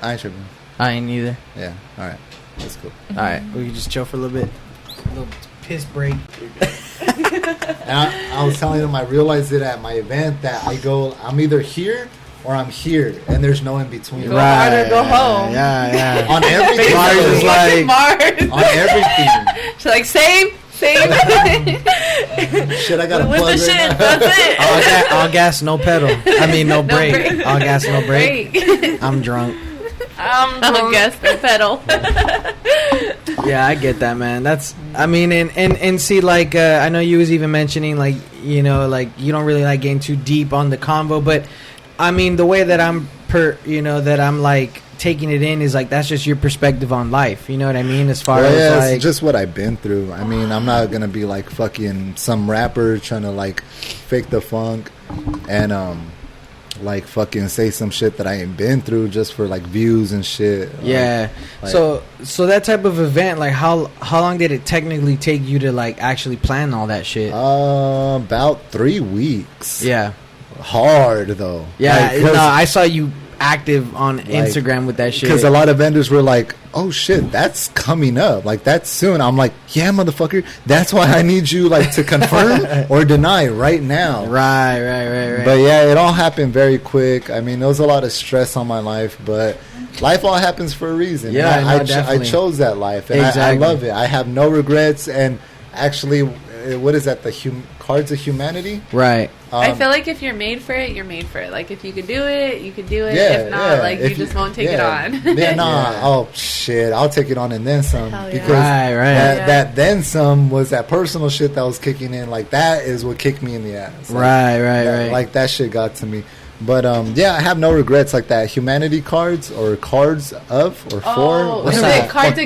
I ain't tripping. I ain't either. Yeah, all right. That's cool. All right, we can just chill for a little bit. A little piss break. And I was telling him I realized it at my event that I'm either here or I'm here, and there's no in between. Go hard or go home. Yeah. On everything. Mars is like... On everything. She's like, same. Shit, I gotta with plug the right shit, now. that's it. All gas, no pedal. I mean, no brake. All gas, no brake. I'm drunk. I'm guess the pedal. Yeah, I get that, man. That's, I mean, and see, like, I know you was even mentioning, like, you know, like, you don't really like getting too deep on the convo, but I mean, the way that I'm like taking it in is like that's just your perspective on life. You know what I mean? As far as like, it's just what I've been through. I mean, I'm not gonna be like fucking some rapper trying to like fake the funk and like fucking say some shit that I ain't been through just for like views and shit. Yeah. Like, so that type of event, like how long did it technically take you to like actually plan all that shit? About 3 weeks. Yeah. Hard though. Yeah, like, no, I saw you active on Instagram with that shit. Because a lot of vendors were like, "Oh shit, that's coming up. Like that's soon." I'm like, "Yeah, motherfucker. That's why I need you like to confirm or deny right now." Right. But yeah, it all happened very quick. I mean, there was a lot of stress on my life, but life all happens for a reason. Yeah, I chose that life, and I love it. I have no regrets. And actually, what is that? The Cards of Humanity, right? I feel like if you're made for it, you're made for it. Like if you could do it, you could do it. Yeah, if not, like you just won't take it on. Oh shit, I'll take it on and then some. Hell yeah. Because Right. that then some was that personal shit that was kicking in. Like that is what kicked me in the ass. Like, Right. Like that shit got to me. But yeah, I have no regrets like that. Humanity cards or cards of or for. Is that? it Cards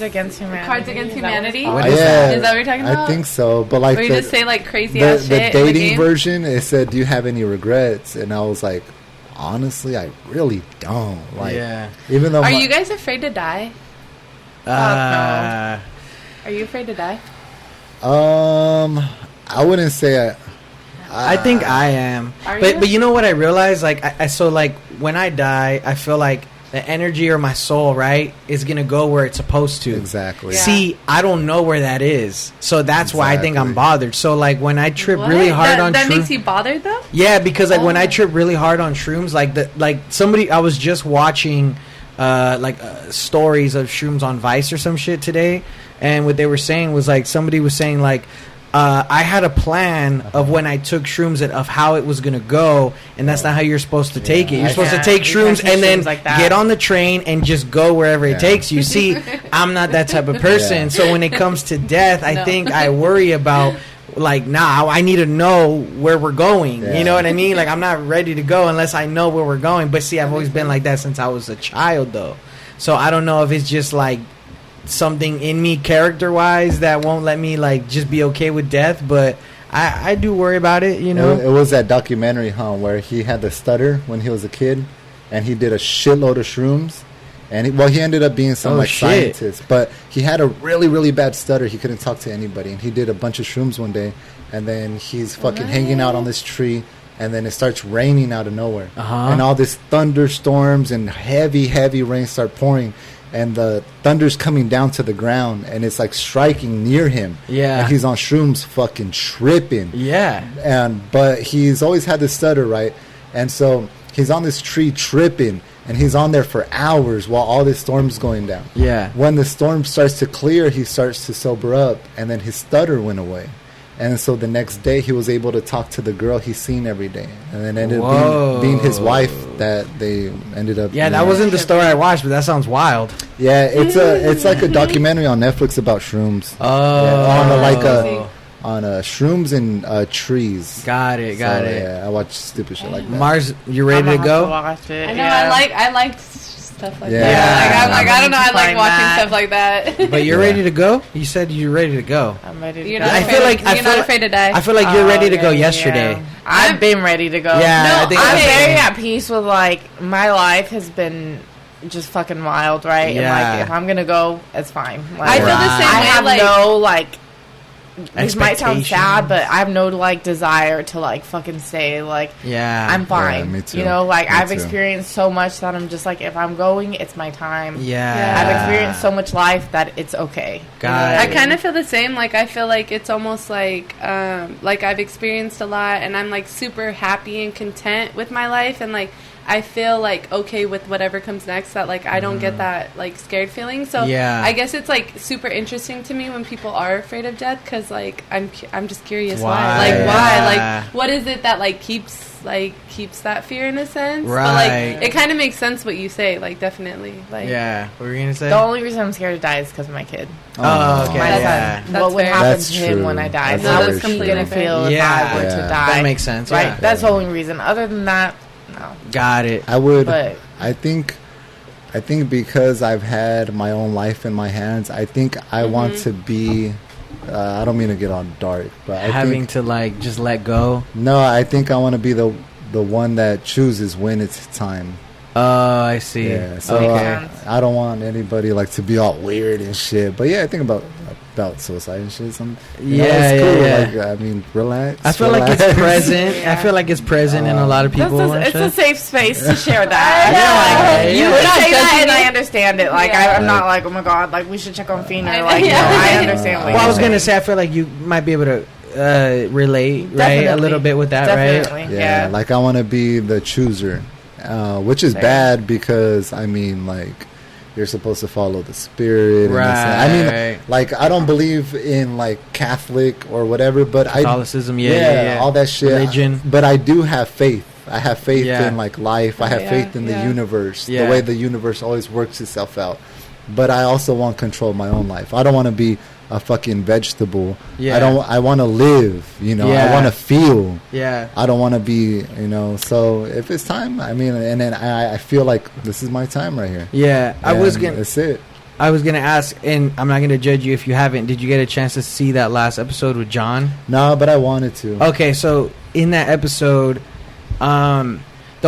Against Humanity. Cards Against Humanity? What is that? Is that what you're talking about? I think so. But like where you just say like crazy the ass shit. dating in the game? version, it said, "Do you have any regrets?" And I was like, honestly, I really don't. Like, even though Are you guys afraid to die? No. Are you afraid to die? I wouldn't say I think I am. Are you? But you know what I realized? Like I so like when I die, I feel like the energy or my soul, right, is gonna go where it's supposed to. Exactly. Yeah. See, I don't know where that is, so that's why I think I'm bothered. So like when I trip really hard on that shrooms, makes you bothered though? yeah, because like when I trip really hard on shrooms, somebody I was just watching stories of shrooms on Vice or some shit today, and what they were saying was like somebody was saying like. I had a plan of when I took shrooms of how it was going to go, and that's not how you're supposed to take it. You're supposed to take shrooms and then like that. get on the train and just go wherever it takes you. See, I'm not that type of person. So when it comes to death, I think I worry about, like, I need to know where we're going. You know what I mean? Like, I'm not ready to go unless I know where we're going. But see, I've always been like that since I was a child, though. So I don't know if it's just, like, something in me character wise that won't let me like just be okay with death, but I do worry about it, you know. It was that documentary where he had the stutter when he was a kid and he did a shitload of shrooms and he ended up being some scientist, but he had a really really bad stutter. He couldn't talk to anybody, and he did a bunch of shrooms one day, and then he's fucking hanging out on this tree, and then it starts raining out of nowhere, and all this thunderstorms and heavy rain start pouring. And the thunder's coming down to the ground, and it's like striking near him. Yeah, and he's on shrooms, fucking tripping. Yeah, but he's always had this stutter, right? And so he's on this tree tripping, and he's on there for hours while all this storm's going down. Yeah, when the storm starts to clear, he starts to sober up, and then his stutter went away. And so the next day, he was able to talk to the girl he's seen every day, and then ended up being his wife. That they ended up. Yeah, that wasn't the story I watched, but that sounds wild. Yeah, it's like a documentary on Netflix about shrooms. Oh, shrooms and trees. Got it. Yeah, I watch stupid shit like that. Mars, you ready I'm to gonna go? have to watch it. I know. Yeah. I liked stuff like Yeah. that. Like, I don't know. I like Find watching that. stuff like that. But you're Yeah. ready to go? You said you're ready to go. I'm ready to You're go. not I afraid feel of- like- I you're feel not like- afraid to die. I feel like you're ready to go yeah. yesterday. I've been ready to go. Yeah, No, I think I'm that's very it. at peace with, like, my life has been just fucking wild, right? Yeah. And, like, if I'm gonna go, it's fine. Like, I feel the same I way. have like, no, like, this might sound Expectations. sad, but I have no, like, desire to, like, fucking stay. Like, Yeah. I'm fine. me too. You know, like, Me I've too. experienced so much that I'm just like, if I'm going, it's my time. Yeah. I've experienced so much life that it's okay. Got I it. kind of feel the same. Like, I feel like it's almost like I've experienced a lot, and I'm like super happy and content with my life, and like I feel like okay with whatever comes next. That like I don't get that like scared feeling. So Yeah. I guess it's like super interesting to me when people are afraid of death, because like I'm just curious Why? why. Like Yeah. why? Like what is it that like keeps that fear in a sense? But Right. like it kind of makes sense what you say. Like definitely. Like Yeah. What were you gonna say? The only reason I'm scared to die is because of my kid. Oh, okay. My Yeah. son. What would fair. happen That's to him true. when I die? That's How very is he true. gonna feel if Yeah. I were Yeah. to die? That makes sense. Right. Yeah. That's the only reason. Other than that, no. Got it. I would. But I think because I've had my own life in my hands, I think I want to be. I don't mean to get on dark, but I Having think, to like just let go. no, I think I want to be the one that chooses when it's time. Oh, I see. Yeah, so Okay. I don't want anybody like to be all weird and shit. But yeah, I think about suicide and shit. Yeah, it's cool. yeah. Like, I mean, relax. I feel like it's relax. present. I feel like it's present in a lot of people. and it's a shit. safe space to share that. Yeah, You yeah. would We're not say that, judging and you. I understand it. Like Yeah. I'm not like, oh my god, like we should check on Feener. I- Like, yeah. no, I understand. what Well, I you're was gonna saying. say I feel like you might be able to relate, right, a Definitely. little bit with that, right? Definitely. Yeah, like I want to be the chooser, which is Same. bad because I mean, like you're supposed to follow the spirit. And this and- I mean, Right. like I don't believe in like Catholic or whatever, but Catholicism, yeah, all that shit. Religion. But I do have faith. I have faith Yeah. in like life. I have Yeah, faith in the yeah. universe. Yeah. The way the universe always works itself out. But I also want control of my own life. I don't want to be a fucking vegetable. Yeah. I want to live, you know. Yeah. I want to feel. Yeah. I don't want to be, you know. So if it's time, I mean, and then I feel like this is my time right here. Yeah. I was And gonna That's it. I was gonna ask, and I'm not gonna judge you if you haven't. Did you get a chance to see that last episode with John? No, but I wanted to. Okay, so in that episode, the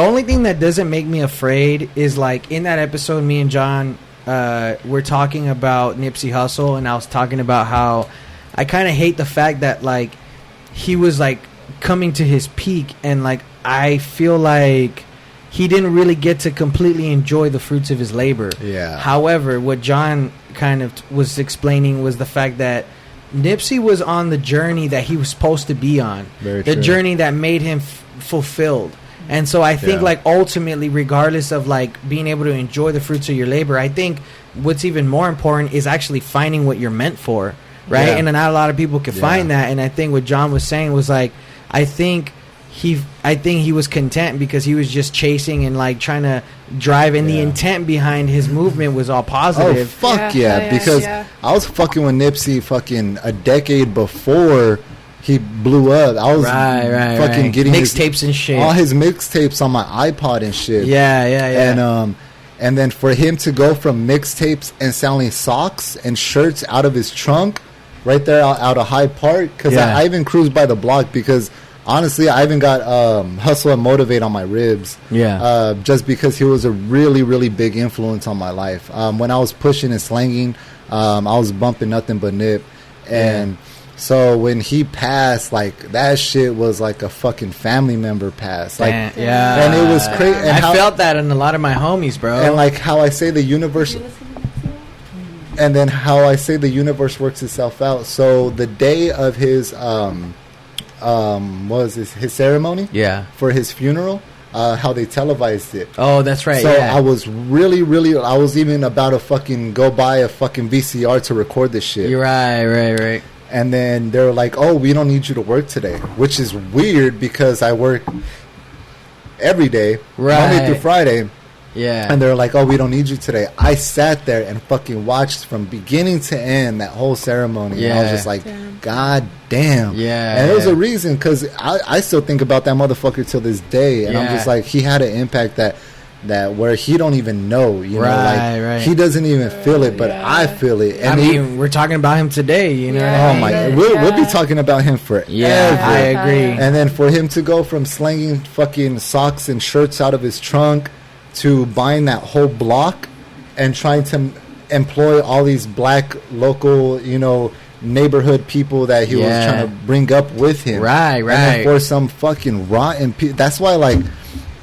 only thing that doesn't make me afraid is like in that episode, me and John, we're talking about Nipsey Hussle, and I was talking about how I kind of hate the fact that like he was like coming to his peak, and like I feel like he didn't really get to completely enjoy the fruits of his labor. Yeah. However, what John kind of was explaining was the fact that Nipsey was on the journey that he was supposed to be on. Very the true. journey that made him fulfilled. And so I think Yeah. like ultimately, regardless of like being able to enjoy the fruits of your labor, I think what's even more important is actually finding what you're meant for, right? Yeah. And not a lot of people can Yeah. find that. And I think what John was saying was like, I think he was content because he was just chasing and like trying to drive, and the Yeah. intent behind his movement was all Oh positive. fuck Yeah, yeah! yeah, Because yeah. I was fucking with Nipsey fucking a decade before he blew up. I was right, fucking right. getting his- Mixtapes and shit. all his mixtapes on my iPod and shit. Yeah. And then for him to go from mixtapes and selling socks and shirts out of his trunk, right there out of Hyde Park, because Yeah. I even cruised by the block because honestly I even got Hustle and Motivate on my ribs. Yeah. Just because he was a really really big influence on my life. When I was pushing and slanging, I was bumping nothing but Nip, and. So when he passed, like that shit was like a fucking family member pass, like, yeah. and it was crazy. And I felt that in a lot of my homies, bro. and like how I say the universe, and then how I say the universe works itself out. So the day of his what was his ceremony yeah. for his funeral, how they televised it. Oh, that's right. So yeah. I was really I was even about to fucking go buy a fucking VCR to record this shit. You're right. And then they were like, "Oh, we don't need you to work today," which is weird because I work every day, Right. Monday through Friday. Yeah. And they're like, oh, we don't need you today. I sat there and fucking watched from beginning to end that whole ceremony. And I was just like, God damn. Yeah. And there was a reason, because I still think about that motherfucker till this day. And I'm just like, he had an impact that where he don't even know, you know, like he doesn't even feel it, but I feel it. And I mean, we're talking about him today, you know. Oh my, we'll be talking about him forever. Yeah, I agree. And then for him to go from slanging fucking socks and shirts out of his trunk to buying that whole block and trying to employ all these black local, you know, neighborhood people that he was trying to bring up with him. Right. And then for some fucking rotten that's why, like,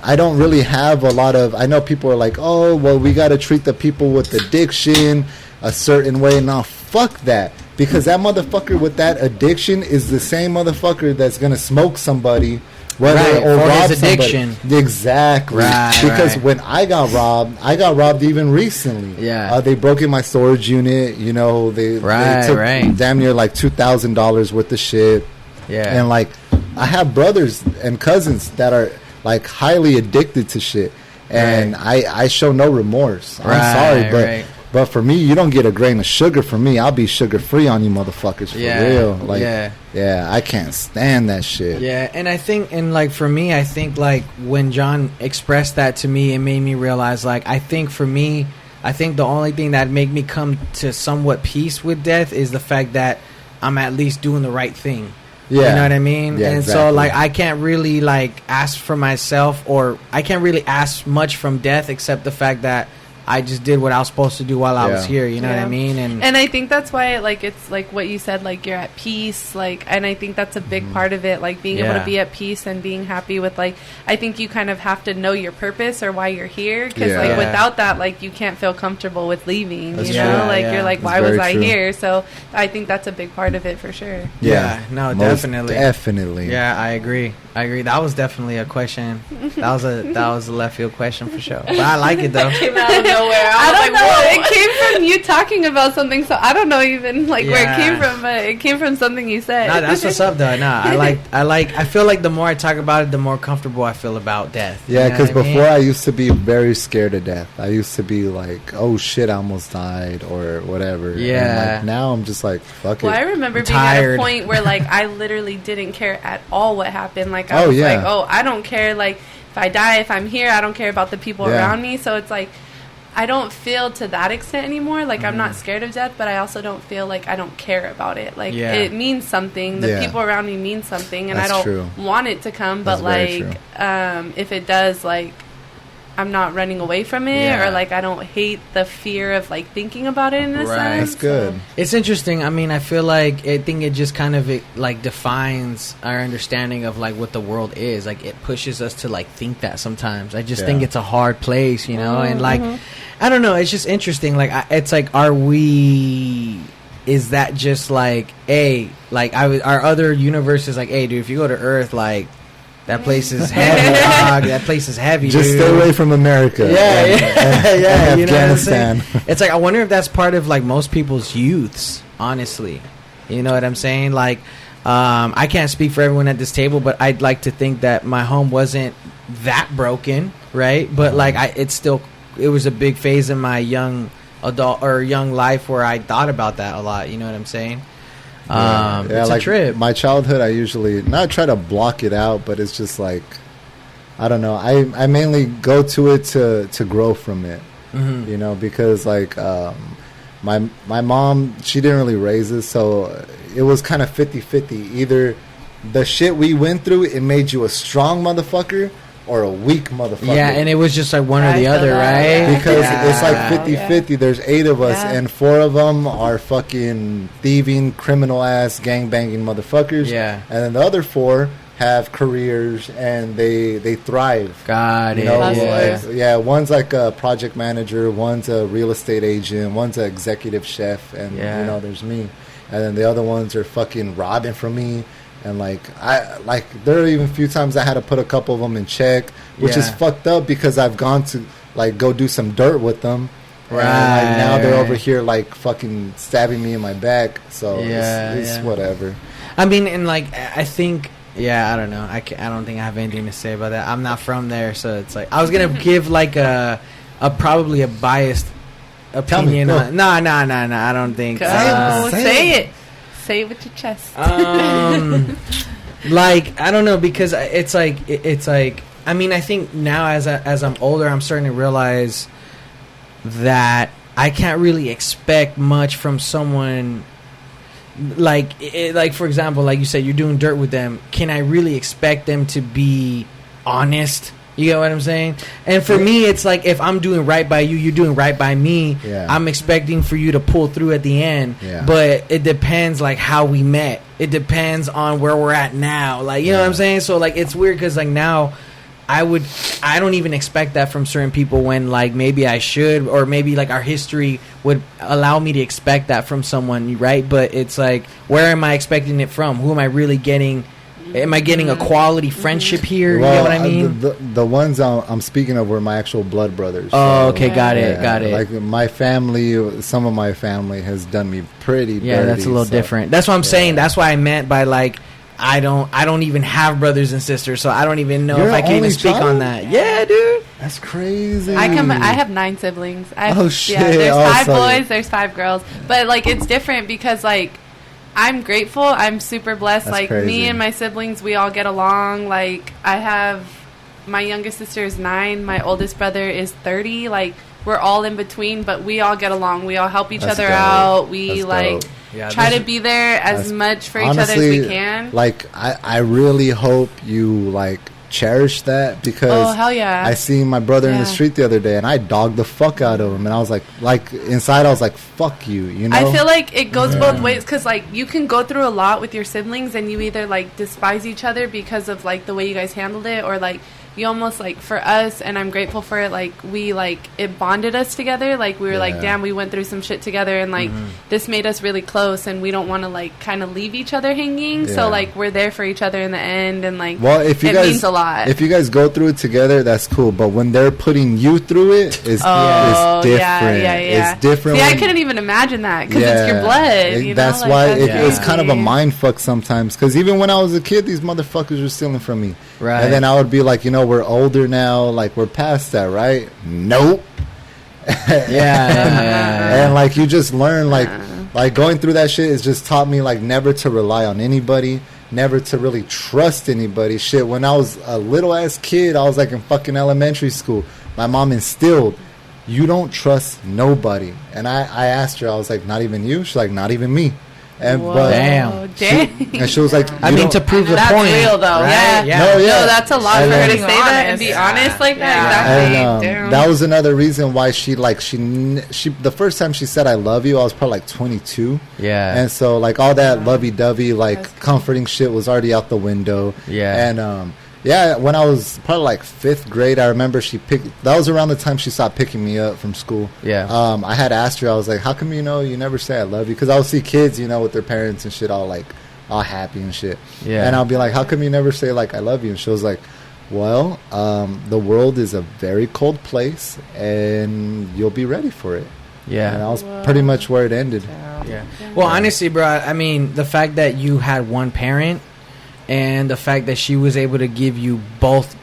I don't really have a lot of... I know people are like, oh, well, we got to treat the people with addiction a certain way. Now, fuck that. Because that motherfucker with that addiction is the same motherfucker that's going to smoke somebody, or rob his addiction. Somebody. Exactly. Because when I got robbed even recently. Yeah. They broke in my storage unit. You know, they took damn near like $2,000 worth of shit. Yeah. And, like, I have brothers and cousins that are... like highly addicted to shit, and I show no remorse. I'm sorry, but for me, you don't get a grain of sugar from me. I'll be sugar free on you motherfuckers for real. Like, I can't stand that shit. Yeah, and I think, and like for me, I think like when John expressed that to me, it made me realize, like, I think for me, I think the only thing that made me come to somewhat peace with death is the fact that I'm at least doing the right thing. Yeah. You know what I mean? Yeah, and exactly. so, like, I can't really, like, ask for myself, or I can't really ask much from death except the fact that I just did what I was supposed to do while I was here. You know what I mean? And I think that's why, like, it's like what you said, like, you're at peace. Like, and I think that's a big part of it, like, being able to be at peace and being happy with, like, I think you kind of have to know your purpose or why you're here. Because, like, without that, like, you can't feel comfortable with leaving. That's you know? true. Like, you're like, that's why was I true. here? So I think that's a big part of it for sure. Yeah. No, most definitely. Yeah, I agree. That was definitely a question. That was a left field question for sure. But I like it though. It came out of nowhere. I don't know. It came from you talking about something, so I don't know even like where it came from, but it came from something you said. No, that's what's up though. No, I feel like the more I talk about it, the more comfortable I feel about death. Yeah, because before I used to be very scared of death. I used to be like, oh shit, I almost died or whatever. Yeah. And like now I'm just like, fuck it. Well, I remember being at a point where like I literally didn't care at all what happened. Like I was like, oh, I don't care. Like if I die, if I'm here, I don't care about the people around me. So it's like I don't feel to that extent anymore. Like I'm not scared of death, but I also don't feel like I don't care about it. Like it means something. The people around me mean something, and That's I don't true. want it to come. But That's like, if it does, like I'm not running away from it, or like I don't hate the fear of like thinking about it in a sense. That's good. So. It's interesting. I mean, I feel like I think it just kind of like defines our understanding of like what the world is. Like it pushes us to like think that sometimes. I just think it's a hard place, you know, and like I don't know. It's just interesting. Like it's like, are we? Is that just like like our other universe is like, hey, dude, if you go to Earth, like. That place is heavy, dog. That place is heavy, Just dude. stay away from America. Yeah. You know Afghanistan. what I'm saying? It's like I wonder if that's part of like most people's youths. Honestly, you know what I'm saying? Like, I can't speak for everyone at this table, but I'd like to think that my home wasn't that broken, right? But like, it was a big phase in my young adult or young life where I thought about that a lot. You know what I'm saying? It's like a trip. My childhood, I usually not try to block it out, but it's just like I don't know. I mainly go to it to grow from it, you know, because like my mom, she didn't really raise us, so it was kind of 50-50. Either the shit we went through, it made you a strong motherfucker or a weak motherfucker. Yeah, and it was just like one or the other, right? Because it's like 50-50. There's 8 of us, and 4 of them are fucking thieving, criminal-ass, gang-banging motherfuckers. Yeah. And then the other 4 have careers, and they thrive. God, you know, one's like a project manager, one's a real estate agent, one's an executive chef, and, you know, there's me. And then the other ones are fucking robbing from me. And like there are even a few times I had to put a couple of them in check, which is fucked up because I've gone to like go do some dirt with them, right? And like now they're over here like fucking stabbing me in my back. So it's whatever. I mean, and like I think, I don't know. I don't think I have anything to say about that. I'm not from there, so it's like I was gonna give like a probably a biased opinion. Go. On, nah. I don't think. Say it. Say it with your chest. Like, I don't know, because it's like I mean, I think now as I'm older, I'm starting to realize that I can't really expect much from someone. Like for example, like you said, you're doing dirt with them. Can I really expect them to be honest? You get what I'm saying? And for me, it's like, if I'm doing right by you, you're doing right by me. Yeah. I'm expecting for you to pull through at the end. Yeah. But it depends, like, how we met. It depends on where we're at now. Like, you know what I'm saying? So, like, it's weird because, like, now I don't even expect that from certain people when, like, maybe I should, or maybe, like, our history would allow me to expect that from someone, right? But it's like, where am I expecting it from? Who am I really getting? Am I getting a quality friendship here? Well, you know what I mean? The ones I'm speaking of were my actual blood brothers. Oh, okay, got it. Like, my family, some of my family has done me pretty dirty. Yeah, that's a little different. That's what I'm saying. That's what I meant by, like, I don't even have brothers and sisters, so I don't even know if I can even speak on that. Yeah, dude. That's crazy. I have 9 siblings. Shit. Yeah, there's 5 sorry. boys, there's 5 girls. But, like, it's different because, like, I'm grateful. I'm super blessed. That's like, crazy. me and my siblings, we all get along. Like, I have my youngest sister is 9. My oldest brother is 30. Like, we're all in between, but we all get along. We all help each other out. We, like, try to be there as much for each other as we can. Like, I really hope you, like, cherish that, because oh, hell yeah. I seen my brother in the street the other day, and I dogged the fuck out of him, and I was like inside I was like, fuck you, you know? I feel like it goes both ways, because, like, you can go through a lot with your siblings, and you either, like, despise each other because of, like, the way you guys handled it, or, like, you almost, like, for us, and I'm grateful for it, like, we, like, it bonded us together. Like, we were like, damn, we went through some shit together, and, like, this made us really close, and we don't want to, like, kind of leave each other hanging. So, like, we're there for each other in the end, and, like, well, if you it guys, means a lot. If you guys go through it together, that's cool, but when they're putting you through it, it's different. Yeah. It's different. See, I couldn't even imagine that, because it's your blood, you know? That's like, why that's it's kind of a mind fuck sometimes, because even when I was a kid, these motherfuckers were stealing from me. Right. And then I would be like, you know, we're older now, like, we're past that, right? Nope. And, like, you just learn, like going through that shit has just taught me, like, never to rely on anybody, never to really trust anybody. Shit, when I was a little ass kid, I was like in fucking elementary school, my mom instilled, you don't trust nobody. And I asked her, I was like, not even you? She's like, not even me. And Damn. She was like, I mean, to prove the that's point. real, though. Right? Yeah. No, No, that's a lot for her to being say that and honest. be honest like that. Exactly. And that was another reason why she the first time she said I love you, I was probably like 22. Yeah. And so, like, all that lovey-dovey, like, comforting shit was already out the window. Yeah. And when I was probably like 5th grade, I remember that was around the time she stopped picking me up from school. Yeah. I had asked her, I was like, how come, you know, you never say I love you? Because I would see kids, you know, with their parents and shit, all happy and shit. Yeah. And I'll be like, how come you never say, like, I love you? And she was like, well, the world is a very cold place, and you'll be ready for it. Yeah. And that was pretty much where it ended. Yeah. Well, honestly, bro, I mean, the fact that you had one parent, and the fact that she was able to give you both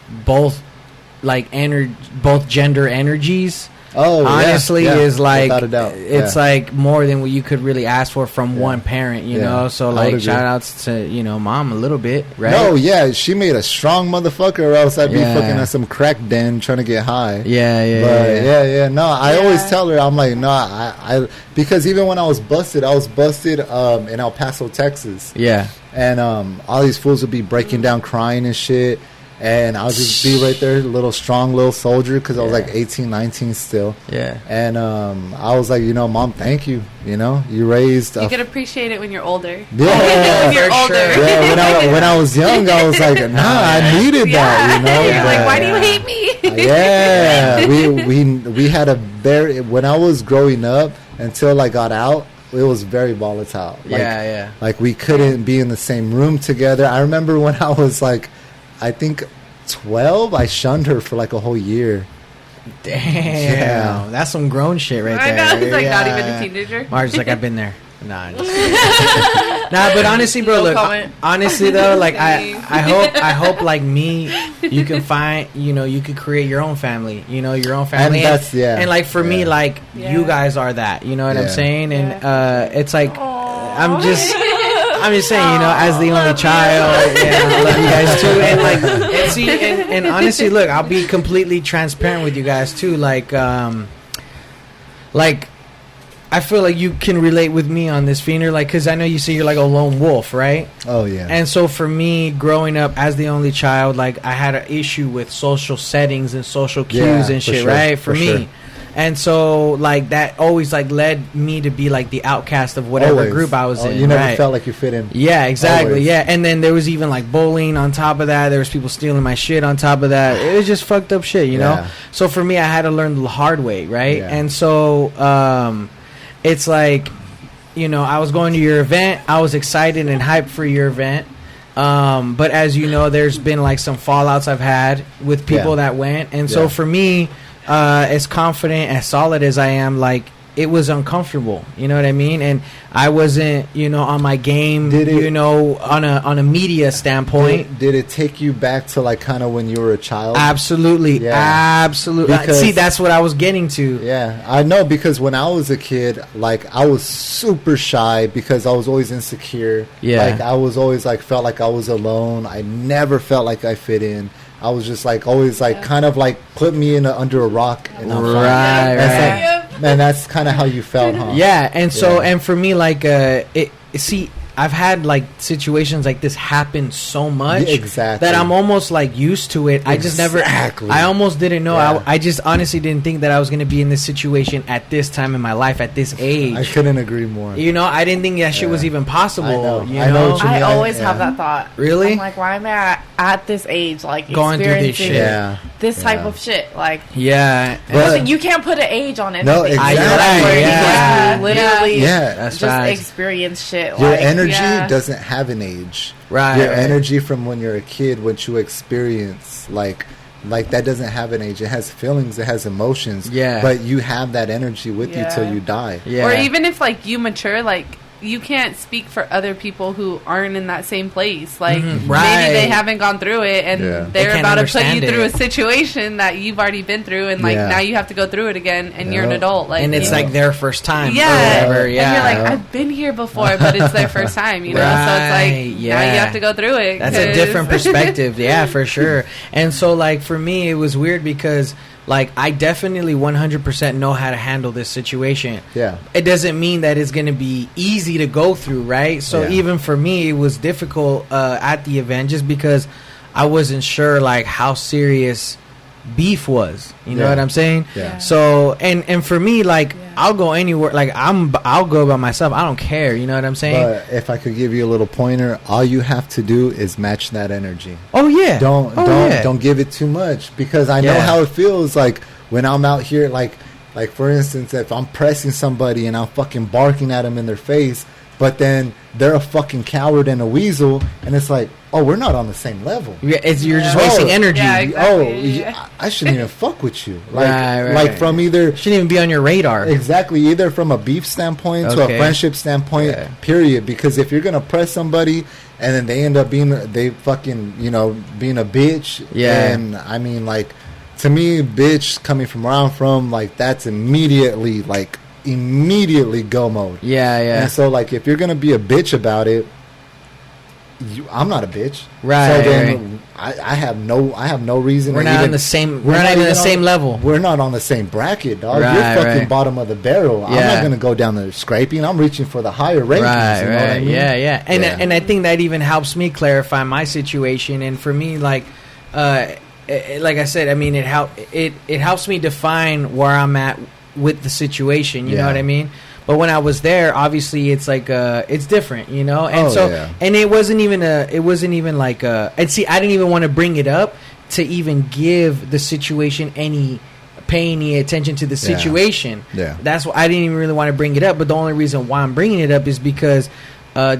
like both gender energies, honestly, is like, without a doubt. It's like more than what you could really ask for from one parent, you know. So, like, shout outs to, you know, mom a little bit, right? No, yeah, she made a strong motherfucker, or else I'd be fucking at some crack den trying to get high. No, I always tell her, I'm like, no, I because even when I was busted in El Paso, Texas. Yeah. And all these fools would be breaking down crying and shit. And I'll just be right there, strong little soldier, because I was like 18, 19 still. Yeah. And I was like, you know, Mom, thank you. You know, you raised... You can appreciate it when you're older. Yeah. When you're older. Yeah, when I was young, I was like, nah, I needed that, you know? You're like, why do you hate me? Yeah. We had when I was growing up, until I got out, it was very volatile. Like, like, we couldn't be in the same room together. I remember when I was like, I think 12, I shunned her for like a whole year. Damn. That's some grown shit right there. I know. He's like not even a teenager. Marge's like, I've been there. Nah. Nah, but honestly, bro, No look. comment. Honestly, though, like I hope, like me, you can find, you could create your own family. Your own family. And that's And like for me, like Yeah. you guys are that. You know what I'm Yeah. saying? And it's like I'm just saying, as the only child, I love you guys too. And like, and see, and honestly, look, I'll be completely transparent with you guys too. Like I feel like you can relate with me on this, Feener. Like, because I know you say you're like a lone wolf, right? Oh yeah. And so for me, growing up as the only child, like I had an issue with social settings and social cues Yeah, and for shit, sure, right? For for me. sure. And so like that always like led me to be like the outcast of whatever Always. group I was in. You never right? felt like you fit in. Yeah, exactly. Always. Yeah, and then there was even like bullying on top of that. There was people stealing my shit on top of that. It was just fucked up shit, you know. Yeah. So for me, I had to learn the hard way, right? Yeah. And so it's like, I was going to your event. I was excited and hyped for your event. But as you know, there's been like some fallouts I've had with people that went, and so Yeah. for me, as confident, as solid as I am, like it was uncomfortable. You know what I mean? And I wasn't, on my game. Did it- on a media standpoint. Did it take you back to like kind of when you were a child? Absolutely, Yeah. absolutely. Because- See, that's what I was getting to. Yeah, I know, because when I was a kid, like I was super shy because I was always insecure. Yeah. Like I was always like felt like I was alone. I never felt like I fit in. I was just like always like kind of like put me in under a rock and I'm fine. Right, That's right. and that's kind of how you felt, huh? Yeah, and so Yeah. and for me, like see, I've had like situations like this happen so much Yeah, exactly. that I'm almost like used to it. I just never. Exactly. I almost didn't know. Yeah. I just honestly didn't think that I was going to be in this situation at this time in my life at this age. I couldn't agree more. I didn't think that shit was even possible. I know. You I know what you I mean. always Yeah. have that thought. Really? I'm like, why am I at this age, like Going through this experiencing shit. Yeah. this type Yeah. of shit? Like, Yeah, But- you can't put an age on it. No, exactly. Yeah. Literally, Yeah. That's just right. experience shit. Your like, energy yeah. doesn't have an age. Right, Your right. energy from when you're a kid, what you experience, like that doesn't have an age. It has feelings. It has emotions. Yeah. But you have that energy with you Yeah. till you die. Yeah. Or even if like you mature, like you can't speak for other people who aren't in that same place. Like Mhm. Right. maybe they haven't gone through it and Yeah. They they're can't about to put understand you through it. a situation that you've already been through, and like Yeah. now you have to go through it again, and you're an Yeah. adult. Like, and it's you- like their first time. Yeah. Or whatever. and Yeah. you're like, I've been here before, but it's their first time, you know. So it's Right, like now yeah. you have to go through it. That's a 'cause- different perspective. Yeah, for sure. And so, like, for me, it was weird because, like, I definitely 100% know how to handle this situation. Yeah. It doesn't mean that it's going to be easy to go through, right? So, Yeah. even for me, it was difficult at the event just because I wasn't sure, like, how serious beef was. You know Yeah. what I'm saying? Yeah. So, and for me, like, Yeah. I'll go anywhere. Like, I'll go by myself. I don't care. You know what I'm saying? But if I could give you a little pointer, all you have to do is match that energy. Oh, yeah. Don't give it too much, because I know Yeah. how it feels like when I'm out here, like for instance, if I'm pressing somebody and I'm fucking barking at them in their face, but then they're a fucking coward and a weasel, and it's like, oh, we're not on the same level. Yeah, you're just Oh, wasting energy. yeah, Oh, exactly. I shouldn't even fuck with you. Like, Right. like from either Shouldn't even be on your radar. exactly either from a beef standpoint to Okay. a friendship standpoint. Yeah. Period. Because if you're gonna press somebody and then they end up being being a bitch, Yeah. and I mean, like, to me, bitch coming from where I'm from, like, that's immediately go mode. Yeah, yeah. And so, like, if you're gonna be a bitch about it, I'm not a bitch. Right, So then I have no reason. We're to not even, on the same. We're not even on the same level. We're not on the same bracket, dog. Right, You're fucking right. bottom of the barrel. I'm Yeah. not gonna go down there scraping. I'm reaching for the higher rankings. Right, you know right. what I mean? Yeah, yeah. And Yeah. and I think that even helps me clarify my situation. And for me, like, like I said, I mean, it helps me define where I'm at with the situation. You know Yeah. what I mean? But when I was there, obviously, it's like it's different, you know. And Oh, so, yeah. and it wasn't even like and see, I didn't even want to bring it up to even give the situation pay any attention to the Yeah. situation. Yeah. That's why I didn't even really want to bring it up. But the only reason why I'm bringing it up is because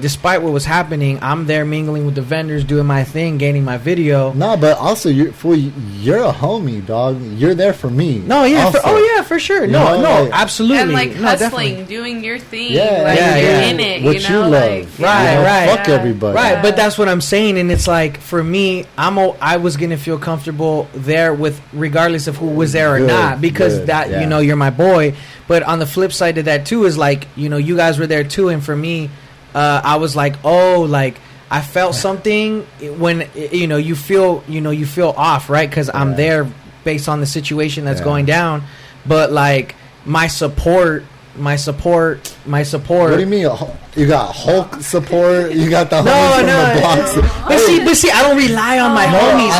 despite what was happening, I'm there mingling with the vendors, doing my thing, gaining my video. No, but also you're a homie, dog. You're there for me. No, yeah, also. for sure. You No, know, like, absolutely. And like No, hustling, definitely. doing your thing, Yeah, like yeah, you're yeah. in it, What you know, you like love. Right, You know, right. Fuck everybody. Right, but that's what I'm saying, and it's like for me, I was gonna feel comfortable there with regardless of who was there or Good, not, because good, that yeah. you're my boy. But on the flip side of that too is like you guys were there too, and for me, I was like, oh, like I felt something when you feel off, right? Because I'm there based on the situation that's going down, but like my support. What do you mean? You got Hulk support? You got the homies from the blocks? But see, I don't rely on my homies.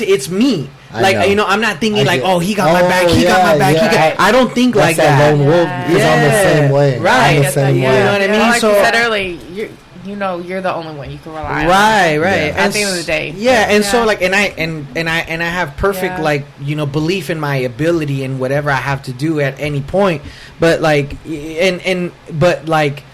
It's me. I'm not thinking like, oh, he got my back. He got my back. I don't think That's like that. That lone wolf is on the same way. Right. On the same way. You know what I mean? Like So you said earlier, you're the only one you can rely on. Right. Yeah. At the end of the day. Yeah, and so like, and I have perfect like belief in my ability and whatever I have to do at any point. But like, but like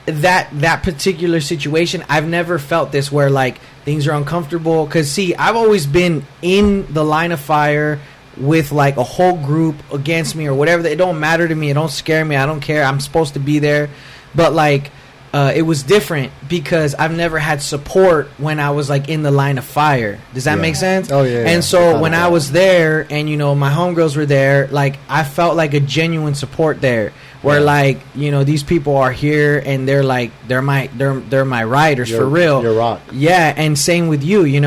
that particular situation, I've never felt this where like things are uncomfortable. Because see, I've always been in the line of fire with like a whole group against me or whatever. It don't matter to me. It don't scare me. I don't care. I'm supposed to be there. But like. It was different because I've never had support when I was like in the line of fire. Does that make sense? Oh yeah. And so when I was there and my homegirls were there, like I felt like a genuine support there. Where like these people are here and they're like they're my riders for real. You're rock. Yeah, and same with you, and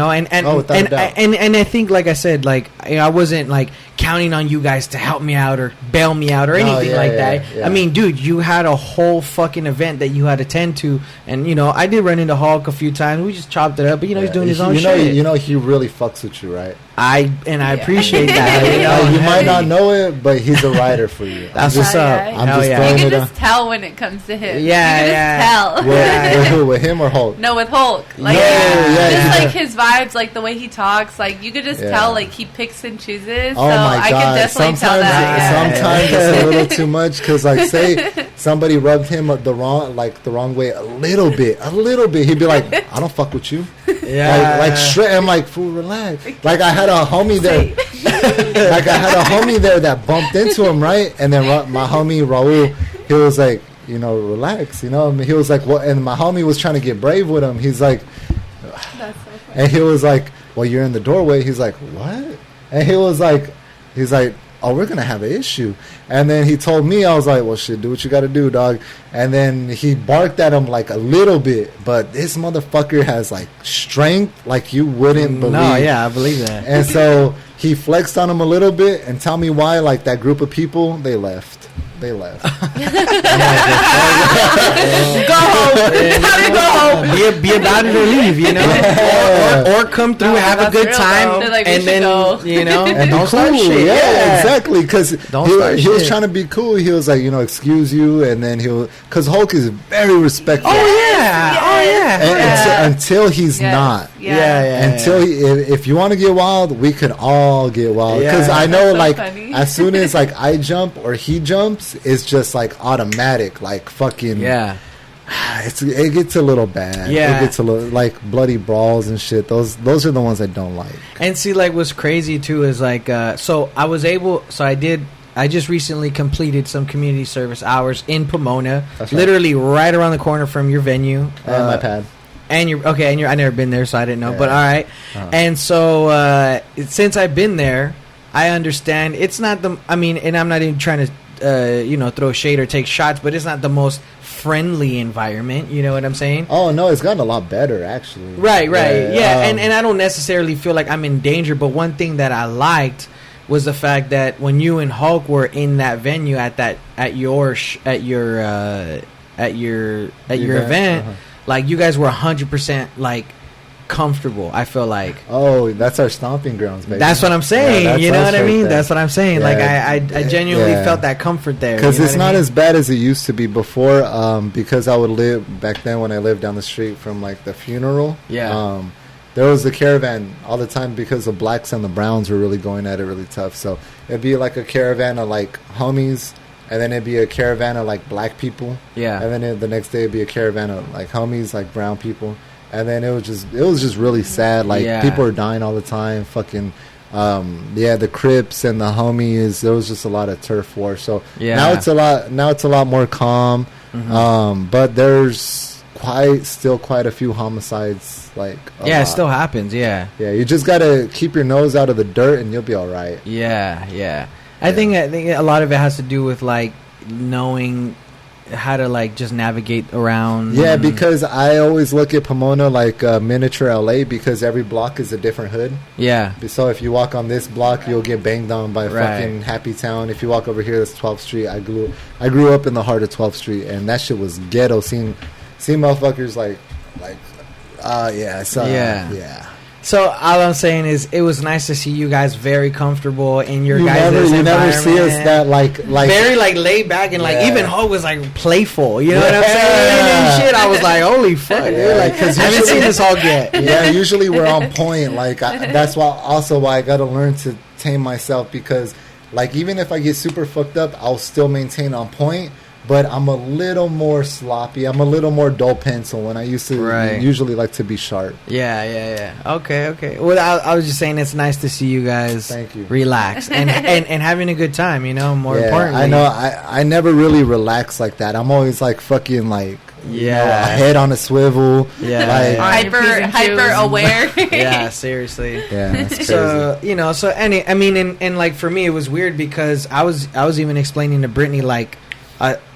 without a doubt. and I think like I said, like I wasn't like counting on you guys to help me out or bail me out or anything that. Yeah. I mean, dude, you had a whole fucking event that you had to tend to, and I did run into Hulk a few times. We just chopped it up, but he's doing his own shit. He really fucks with you, right? I appreciate that. You might not know it, but he's a rider for you. That's what's up. I'm just you throwing can it just tell when it comes to him. Yeah, you can just tell. With who? With him or Hulk? No, with Hulk. Like, just like his vibes, like the way he talks, like you could just tell, like he picks and chooses. Oh so my I god! can definitely tell that. Sometimes it's a little too much because, like, say somebody rubbed him the wrong way a little bit, he'd be like, "I don't fuck with you." Yeah, like straight. I'm like, "Fool, relax." Like I had a homie there. Like I had a homie there that bumped into him, right? And then my homie Raul, he was like, relax, I mean, he was like, what? And my homie was trying to get brave with him. He's like, That's so funny. and he was like, well, you're in the doorway. He's like, what? And he's like, oh, we're gonna have an issue. And then he told me, I was like, well, shit, do what you gotta do, dog. And then he barked at him like a little bit, but this motherfucker has like strength like you wouldn't believe. No, yeah, I believe that. And so he flexed on him a little bit, and tell me why, like that group of people, they left. Go home. Go home. Be about it or leave, or come through, have a good real, time, like, and then go. And don't be start cool. shit. Yeah, exactly. Because he was shit. trying to be cool. He was like, excuse you, and then because Hulk is very respectful. And until he's not. Until if you want to get wild, we could all get wild. Because I know, so like, funny. as soon as like I jump or he jumps, it's just like automatic, like fucking. Yeah. It gets a little bad. Yeah. It gets a little like bloody brawls and shit. Those are the ones I don't like. And see, like, what's crazy too is like, I just recently completed some community service hours in Pomona, literally right around the corner from your venue. And my pad. And I never been there, so I didn't know. Yeah. But all right. And so since I've been there, I understand it's not and I'm not even trying to throw shade or take shots, but it's not the most friendly environment. You know what I'm saying? Oh no, it's gotten a lot better actually. Right. Yeah. And I don't necessarily feel like I'm in danger, but one thing that I liked was the fact that when you and Hulk were in that venue at your event, like you guys were 100% like comfortable. I feel like. Oh, that's our stomping grounds, baby. That's what I'm saying. Yeah, you know what I mean? there. That's what I'm saying. Yeah. Like I genuinely felt that comfort there. Because it's not as bad as it used to be before. Because I would live back then when I lived down the street from like the funeral. Yeah. There was a caravan all the time because the blacks and the browns were really going at it really tough. So it'd be like a caravan of like homies, and then it'd be a caravan of like black people. Yeah. And then the next day it'd be a caravan of like homies, like brown people. And then it was just really sad. Like people are dying all the time. Fucking, the Crips and the homies. There was just a lot of turf war. So now it's a lot more calm. But there's still quite a few homicides. Like it still happens. Yeah. Yeah, you just gotta keep your nose out of the dirt and you'll be all right. Yeah. I think a lot of it has to do with like knowing how to like just navigate around. Yeah, because I always look at Pomona like miniature LA, because every block is a different hood. Yeah. So if you walk on this block, you'll get banged on by fucking Happy Town. If you walk over here, that's 12th Street. I grew up in the heart of 12th Street, and that shit was ghetto. Seeing motherfuckers like yeah. So all I'm saying is, it was nice to see you guys very comfortable in your guys' environment. You never see us that like very like laid back, and like even Ho was like playful. You know what I'm saying? And shit, I was like, holy fuck, dude! Like, because I haven't seen this all yet. Yeah, usually we're on point. Like that's why I got to learn to tame myself, because like even if I get super fucked up, I'll still maintain on point. But I'm a little more sloppy. I'm a little more dull pencil when I used to usually like to be sharp. Yeah. Okay. Well, I was just saying it's nice to see you guys. Thank you. Relax and having a good time. You know, more importantly. I know. I never really relax like that. I'm always like fucking like a head on a swivel. Yeah. Like, hyper aware. Yeah. Seriously. Yeah. That's crazy. So and like for me, it was weird because I was even explaining to Bryttani like.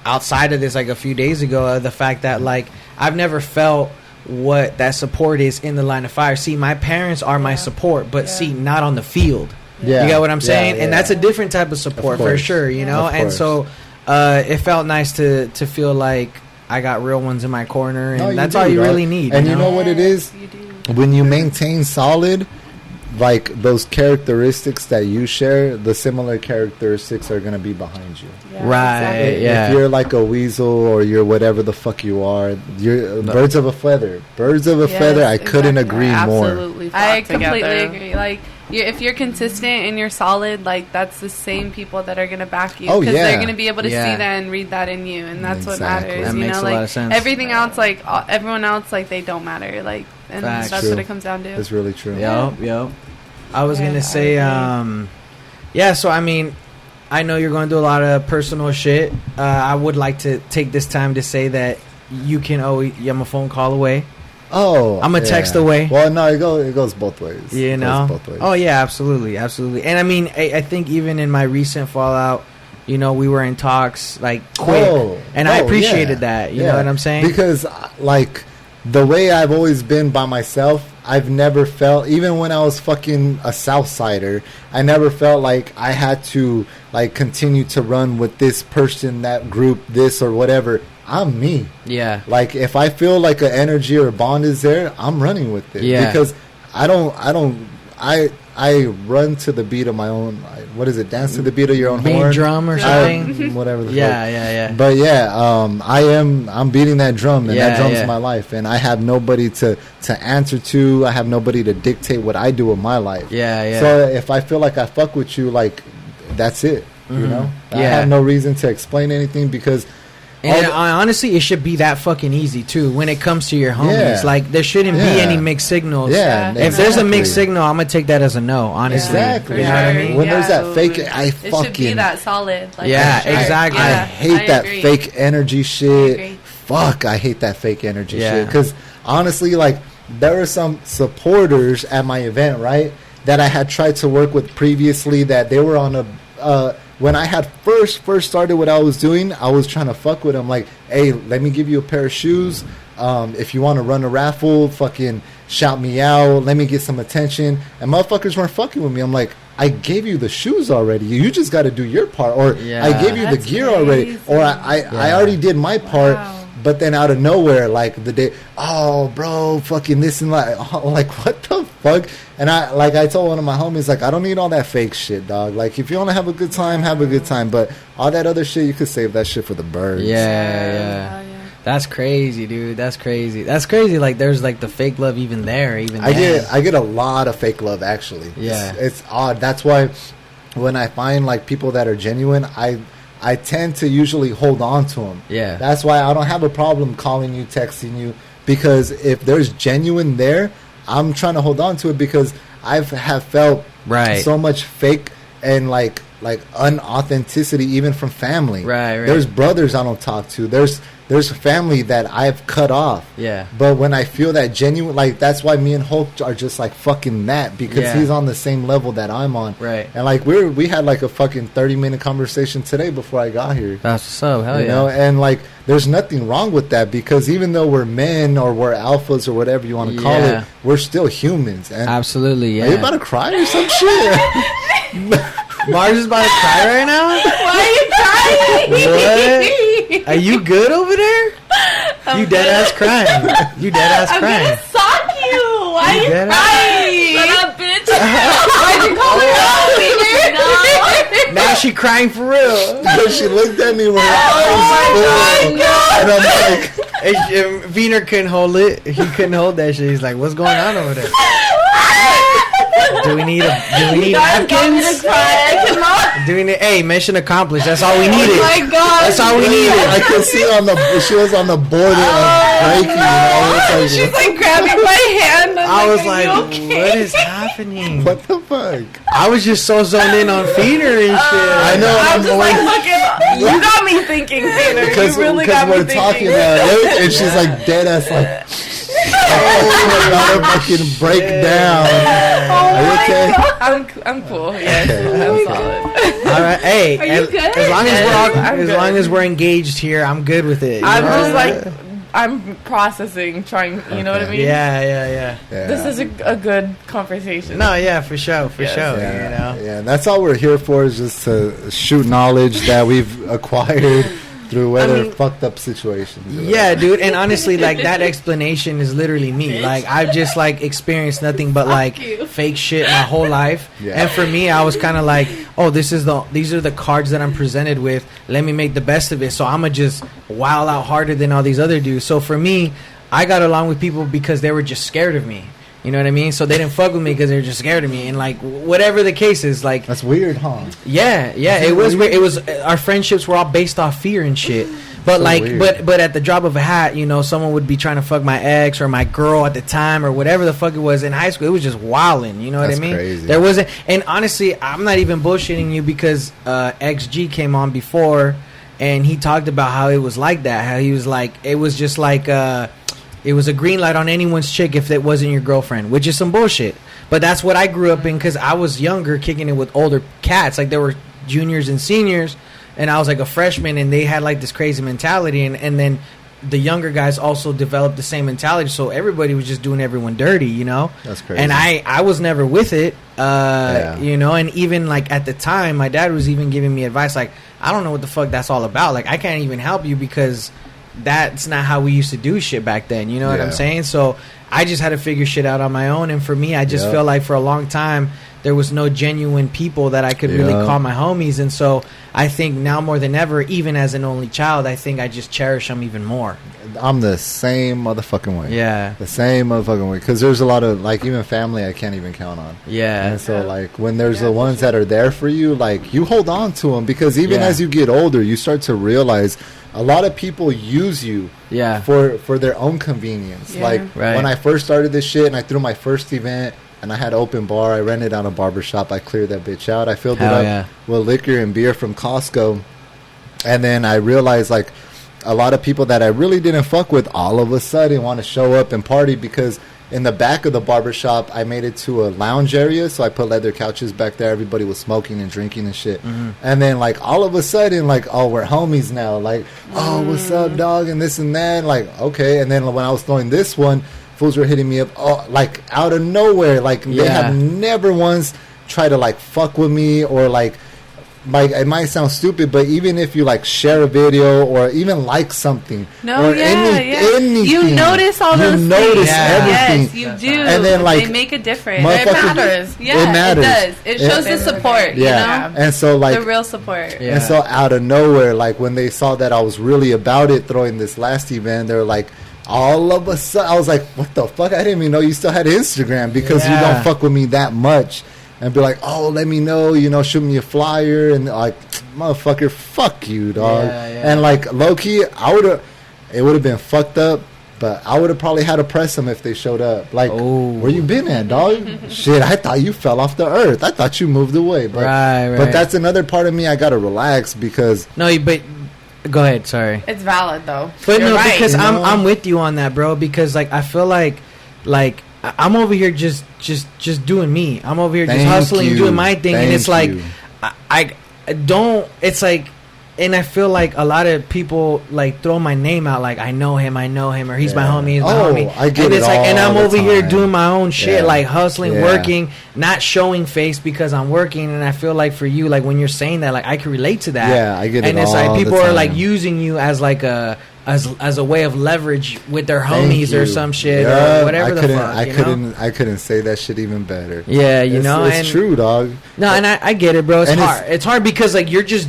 Outside of this, like a few days ago, the fact that like I've never felt what that support is in the line of fire. See, my parents are my support, but see, not on the field. Yeah. You get what I'm saying? And that's a different type of support for sure, you know? And so it felt nice to feel like I got real ones in my corner, and that's all you really need. And you know what it is? You do. When you maintain solid, like those characteristics that you share, the similar characteristics are going to be behind you. Yeah, right. Exactly. Yeah. If you're like a weasel or you're whatever the fuck you are, you're birds of a feather. Birds of a feather. I couldn't agree more. Absolutely. I completely agree. Like, if you're consistent and you're solid, like that's the same people that are going to back you, because they're going to be able to see that and read that in you, and that's what matters. That makes a lot of sense. Everything else, like everyone else, like they don't matter. Like, and that's what it comes down to. It's really true. Yep. I was gonna say, so I mean, I know you're going to do a lot of personal shit. I would like to take this time to say that you can I'm a phone call away. Oh, I'm a text away. Well, no, it goes both ways. You know? Both ways. Oh yeah, absolutely. And I mean, I think even in my recent fallout, you know, we were in talks like quick, and I appreciated that. You know what I'm saying? Because like the way I've always been by myself, I've never felt, even when I was fucking a Southsider, I never felt like I had to like continue to run with this person, that group, this or whatever. I'm me. Yeah. Like if I feel like an energy or a bond is there, I'm running with it. Yeah. Because I run to the beat of my own. What is it? Dance to the beat of your own horn, drum or something. Whatever. The fuck. Yeah. But I'm beating that drum, and that drum's my life, and I have nobody to answer to. I have nobody to dictate what I do with my life. Yeah. So if I feel like I fuck with you, like that's it. You know. I have no reason to explain anything because. And honestly, it should be that fucking easy too when it comes to your homies. Like there shouldn't be any mixed signals. Yeah, if there's a mixed signal, I'm gonna take that as a no. Honestly, exactly. You know what I mean? When there's that fake, it should be that solid. Like, exactly. I hate that fake energy shit. Fuck, I hate that fake energy shit. Because honestly, like there were some supporters at my event, right, that I had tried to work with previously. That they were on a. When I had first started what I was doing, I was trying to fuck with them. Like, hey, let me give you a pair of shoes. If you want to run a raffle, fucking shout me out. Let me get some attention. And motherfuckers weren't fucking with me. I'm like, I gave you the shoes already. You just got to do your part. Or I gave you the gear already. Or I already did my part. Wow. But then out of nowhere, like the day, oh, bro, fucking this and that. Like, what the fuck? And I told one of my homies, like, I don't need all that fake shit, dog. Like, if you want to have a good time, have a good time. But all that other shit, you could save that shit for the birds. Yeah. That's crazy, dude. That's crazy. Like, there's like the fake love even there. I get a lot of fake love, actually. Yeah. It's odd. That's why when I find like people that are genuine, I I tend to usually hold on to them. Yeah. That's why I don't have a problem calling you, texting you, because if there's genuine there, I'm trying to hold on to it because have felt so much fake and like unauthenticity even from family. Right. There's brothers I don't talk to. There's family that I've cut off. Yeah. But when I feel that genuine, like, that's why me and Hulk are just like fucking that, because he's on the same level that I'm on. Right. And like we had like a fucking 30-minute conversation today before I got here. That's so hell you know, and like there's nothing wrong with that, because even though we're men or we're alphas or whatever you want to call it, we're still humans. And absolutely, are you about to cry or some shit? Mars is about to cry right now? Why are you crying? What? Are you good over there? You dead ass crying. You dead ass crying. I'm gonna sock you. Why are you crying? Shut up, bitch. Why'd you call her out, Feener? Now she crying for real. Because she looked at me with her eyes full. And I'm like, Feener couldn't hold it. He couldn't hold that shit. He's like, what's going on over there? Do we need napkins? Hey, mission accomplished. That's all we needed. Oh my god. That's all we needed. I could see she was on the border of breaking. You know? She's like grabbing my hand. I was like, okay? what is happening? What the fuck? I was just so zoned in on Feener and shit. I know. I'm just like looking. You got me thinking, Feener. Because You really got me we're talking about it, and she's like dead ass like. About to fucking break down. Are you okay? I'm cool. Yes, Okay. I'm solid. All right, hey, Are you good? as long as I'm as good. long as we're engaged here, I'm good with it. I'm just like I'm processing, trying. You know what I mean? yeah. This is a good conversation. No, yeah, for sure, Yes. You Yeah, know. yeah, and that's all we're here for, is just to shoot knowledge that we've acquired through fucked up situations. Yeah, dude, and honestly, like, that explanation is literally me. Like, I've just like experienced nothing but like fake shit my whole life. Yeah. And for me, I was kind of like, oh, these are the cards that I'm presented with. Let me make the best of it. So I'm gonna just wild out harder than all these other dudes. So for me, I got along with people because they were just scared of me. You know what I mean? So they didn't fuck with me because they were just scared of me. And like, whatever the case is, like, That's weird, huh? yeah, it was weird. It was, our friendships were all based off fear and shit. But So like, weird. but at the drop of a hat, you know, someone would be trying to fuck my ex or my girl at the time or whatever the fuck it was in high school. It was just wilding. You know what I That's mean? crazy. There wasn't, and honestly, I'm not even bullshitting you, because XG came on before, and he talked about how it was like that. How he was like, it was just like, it was a green light on anyone's chick if it wasn't your girlfriend, which is some bullshit. But that's what I grew up in, because I was younger, kicking it with older cats. Like, there were juniors and seniors, and I was like a freshman, and they had like this crazy mentality, and then the younger guys also developed the same mentality, so everybody was just doing everyone dirty, you know. That's crazy. And I was never with it, Yeah. you know. And even like at the time, my dad was even giving me advice, like, I don't know what the fuck that's all about. Like, I can't even help you, because that's not how we used to do shit back then, you know what I'm saying? So I just had to figure shit out on my own. And for me, I just feel like for a long time there was no genuine people that I could really call my homies. And so I think now more than ever, even as an only child, I think I just cherish them even more. I'm the same motherfucking way. Yeah. The same motherfucking way. Because there's a lot of, like, even family I can't even count on. Yeah. And so, like, when there's the ones that are there for you, like, you hold on to them. Because even as you get older, you start to realize a lot of people use you for their own convenience. Like, when I first started this shit and I threw my first event, and I had open bar, I rented out a barbershop, I cleared that bitch out, I filled it up with liquor and beer from Costco, and then I realized, like, a lot of people that I really didn't fuck with all of a sudden want to show up and party, because in the back of the barbershop I made it to a lounge area, so I put leather couches back there, everybody was smoking and drinking and shit, and then like all of a sudden, like, oh, we're homies now, like, oh, what's up, dog, and this and that, like, okay. And then when I was throwing this one, fools were hitting me up, like, out of nowhere. Like, they have never once tried to, like, fuck with me, or, like, it might sound stupid, but even if you, like, share a video or even like something, or anything, you notice all those things. Everything. Yes, you do. And then, like, they make a difference. It matters. Yeah, it matters. It does. It shows the support. You know, and so, like, the real support. And so out of nowhere, like, when they saw that I was really about it throwing this last event, they were like, all of a sudden, I was like, what the fuck? I didn't even know you still had Instagram, because you don't fuck with me that much. and be like, oh, let me know, shoot me a flyer, and like, motherfucker, fuck you, dog. Yeah. And like, low-key, it would have been fucked up, but I would have probably had to press them if they showed up. Like, where you been at, dog? Shit, I thought you fell off the earth. I thought you moved away. But, Right. But that's another part of me I gotta relax because... No, but... Go ahead, sorry. It's valid, though. But You're no, right. because I'm with you on that, bro. Because like I feel like I'm over here just doing me. I'm over here just hustling, doing my thing, and it's like I don't. It's like, and I feel like a lot of people like throw my name out, like I know him, or he's my homie, he's my homie. I get and it it's like, and I'm all over the here time. doing my own shit, like hustling, Yeah. working, not showing face because I'm working. And I feel like for you, like when you're saying that, like I can relate to that. Yeah, I get it And it's all like people the are like time. using you as like a as a way of leverage with their Thank homies or you. some shit Yeah, or whatever the fuck. I couldn't say that shit even better. Yeah, It's and true, dog. No, and I get it, bro. It's And hard. It's hard because like you just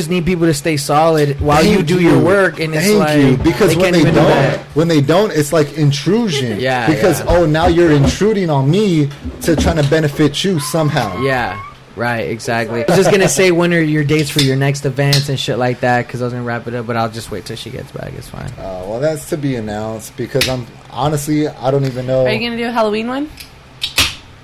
need people to stay solid while you Thank do you. your work, and it's Thank like you. Because when can't even do that. when they don't, it's like intrusion. Yeah, Because yeah. now you're intruding on me to trying to benefit you somehow. Yeah. Right, exactly. I was just gonna say when are your dates for your next events and shit like that, because I was gonna wrap it up, but I'll just wait till she gets back. It's fine. Well, that's to be announced because I don't even know. Are you gonna do a Halloween one?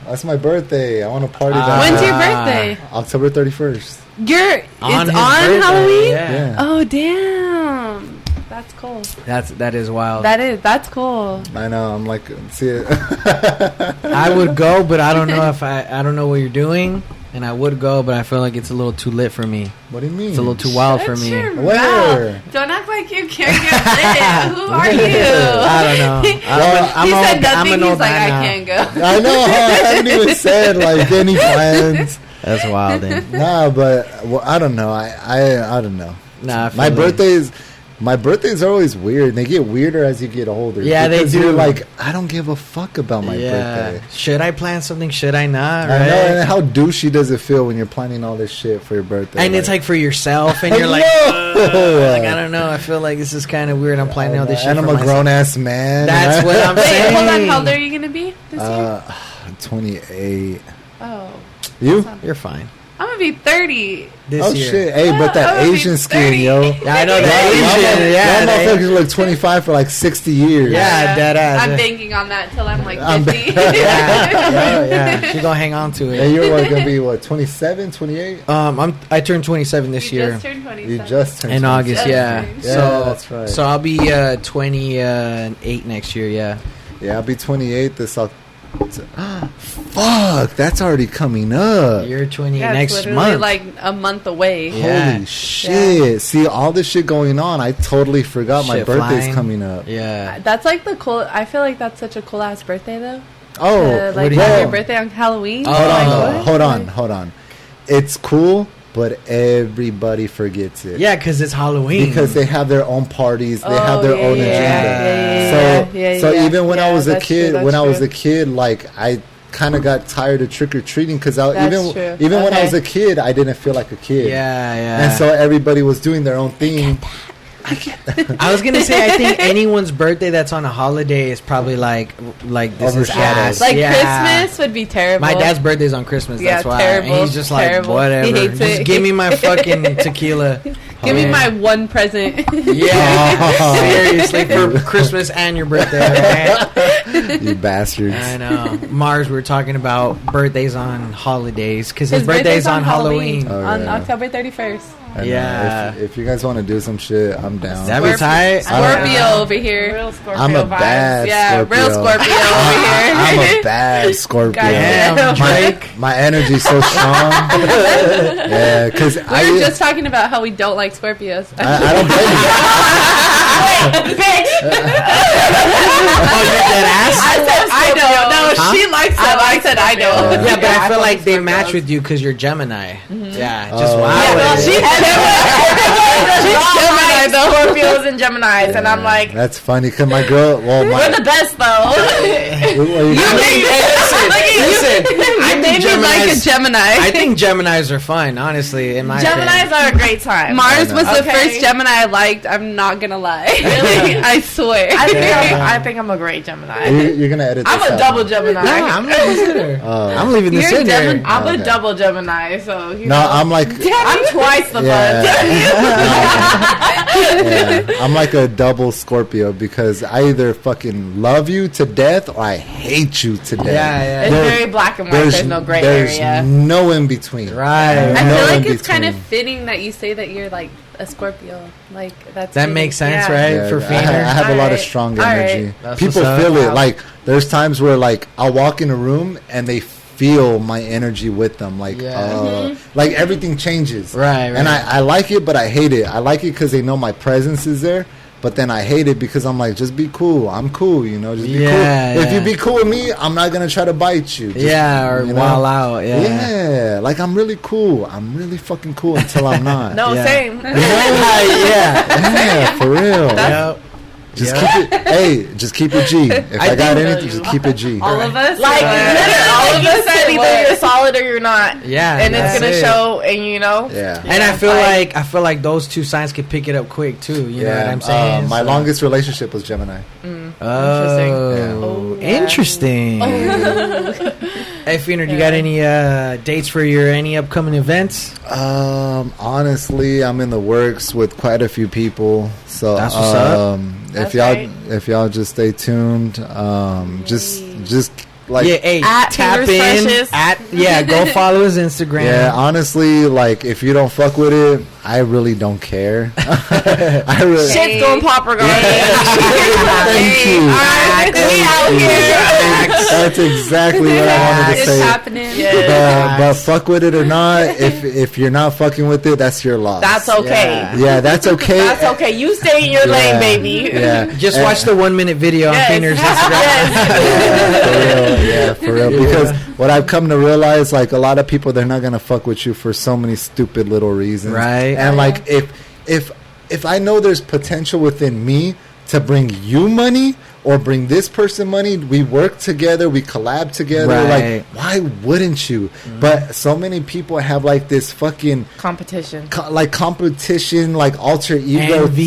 That's my birthday. I want to party that. When's your birthday? October 31st. It's on his birthday, Halloween. Yeah. Oh damn, that's cool. That is wild. That's cool. I know. I'm like, see it. I would go, but I don't know if I don't know what you're doing. And I would go, but I feel like it's a little too lit for me. What do you mean? It's a little too wild for me. Where? Don't act like you can't get lit. Who are you? I don't know. He said nothing. He's like, I can't go. I know. I haven't even said like any plans. That's wild, then. Nah, but I don't know. I don't know. Nah, I feel My like- birthdays are always weird. They get weirder as you get older. Yeah, they because do. You're like, I don't give a fuck about my birthday. Should I plan something? Should I not? I Right? know. And how douchey does it feel when you're planning all this shit for your birthday? And it's like for yourself, and you're like, like, I don't know. I feel like this is kind of weird. I'm planning all this shit. And I'm for a myself. grown ass man. That's what I'm Wait, saying. hold on. How old are you gonna be this year? 28. Oh, You? You're fine. I'm gonna be 30. This Oh year. shit! Hey, but that I'm gonna be Asian 30. skin, yo. Yeah, I know that Asian. Y'all Yeah, motherfuckers look 25 for like 60 years. Yeah, dead ass. I'm banking on that till I'm like I'm 50. yeah. She's gonna hang on to And it. you're what, gonna be what, 27, 28? I turned 27 this You year just turned 27. You just turned in August. 27. Yeah. Yeah, So that's right. So I'll be 28 next year. Yeah. Yeah, I'll be 28 this Fuck, that's already coming up. You're 28 Yeah, it's next literally month. like a month away. Yeah. Holy shit. See, all this shit going on, I totally forgot my Shit birthday's flying. coming up. Yeah. That's like the cool. I feel like that's such a cool ass birthday though. Oh, To, like do you have well, your birthday on Halloween. Oh, Like, hold what? on, hold on. It's cool, but everybody forgets it. Yeah, because it's Halloween. Because they have their own parties, they have their own agenda. So even when I was a kid, like I kind of got tired of trick or treating because even when I was a kid, I didn't feel like a kid. Yeah. And so everybody was doing their own thing. I was gonna say, I think anyone's birthday that's on a holiday is probably like this is Overshadowed. ass. Like Yeah. Christmas would be terrible. My dad's birthday's on Christmas. That's Yeah, why. terrible, And he's just terrible. like, whatever. He hates Just it. give me my fucking tequila. Give me Yeah. my one present. Yeah, seriously, for Christmas and your birthday. Right? You bastards. I know. Mars, we were talking about birthdays on holidays because his His birthday's on Halloween. Oh, on yeah. October 31st. And, Yeah. if you guys want to do some shit, I'm down. That'd be tight. Scorpio over here. Real Scorpio I'm a vibes. bad Yeah, Scorpio. real Scorpio over here. I'm a bad Scorpio. Damn, Drake. My energy's so strong. Yeah, because We were just talking about how we don't like Scorpios. I don't blame Oh, you're dead ass? I said I don't. No, Huh? she likes them. I said I don't. Yeah, but I feel I like like they Scorpios. match with you because you're Gemini. Yeah, just Oh. wow. Yeah, well, she's Gemini though. Scorpio Scorpios and Geminis, and I'm like, that's funny because my girl. Well, we're the best though. Listen. I made me like a Gemini. I think Geminis are fine, honestly. In my Geminis opinion. are a great time. Mars was the Okay. first Gemini I liked. I'm not gonna lie. Really, I swear. I think I'm a great Gemini. You're gonna edit this I'm a out. double Gemini. No, I'm leaving this in there. I'm leaving this You're in there. I'm Okay. a double Gemini, so you No, know. I'm like. I'm twice the Yeah. fun. Yeah, I'm like a double Scorpio because I either fucking love you to death or I hate you to death. Yeah. It's There- very black and white. There's no gray area. no in between. Right. I No feel like in it's kind of between. fitting that you say that you're like a Scorpio. Like that's That fitting. makes sense, Yeah. right? Yeah, For I Feener. have a lot of Alright. strong Alright. energy. That's People what's up. feel it. Wow. Like there's times where like I'll walk in a room and they feel my energy with them. Like like everything changes. Right. And I like it, but I hate it. I like it because they know my presence is there. But then I hate it because I'm like, just be cool. I'm cool, you know. Just be Yeah, cool. If yeah. you be cool with me, I'm not gonna try to bite you. Just, Or you know? wall out. Yeah. Yeah, like I'm really cool. I'm really fucking cool until I'm not. No, Yeah. same. Yeah, for real. Yep. Just keep it. Hey, just keep it G. If I got anything, just keep it G. All of us. Like, literally, you said either you're solid or you're not. Yeah. And it's that's going to it. show, and you know. Yeah. And I feel like those two signs could pick it up quick too. You know what I'm saying? My longest relationship was Gemini. Oh, interesting. Hey, Feener, do you got any dates for any upcoming events? Honestly, I'm in the works with quite a few people. So That's what's up. That's right. if y'all just stay tuned, just like At tap Feeners in. Freshest. Go follow his Instagram. yeah, honestly, like if you don't fuck with it, I really don't care. I really. Shit's going to pop regardless. Thank you. We out here. That's exactly what I wanted to It's say. happening. But fuck with it or not, if you're not fucking with it, that's your loss. That's okay. Yeah, that's okay. That's okay. You stay in your lane, baby. Yeah, Just watch the 1 minute video on Yes. Feener's Instagram. Yes. For real. Because what I've come to realize, like a lot of people, they're not gonna fuck with you for so many stupid little reasons. Right. And like if I know there's potential within me to bring you money or bring this person money, we work together, we collab together. Right. Like, why wouldn't you? But so many people have like this fucking Competition. competition, like alter ego, Envy.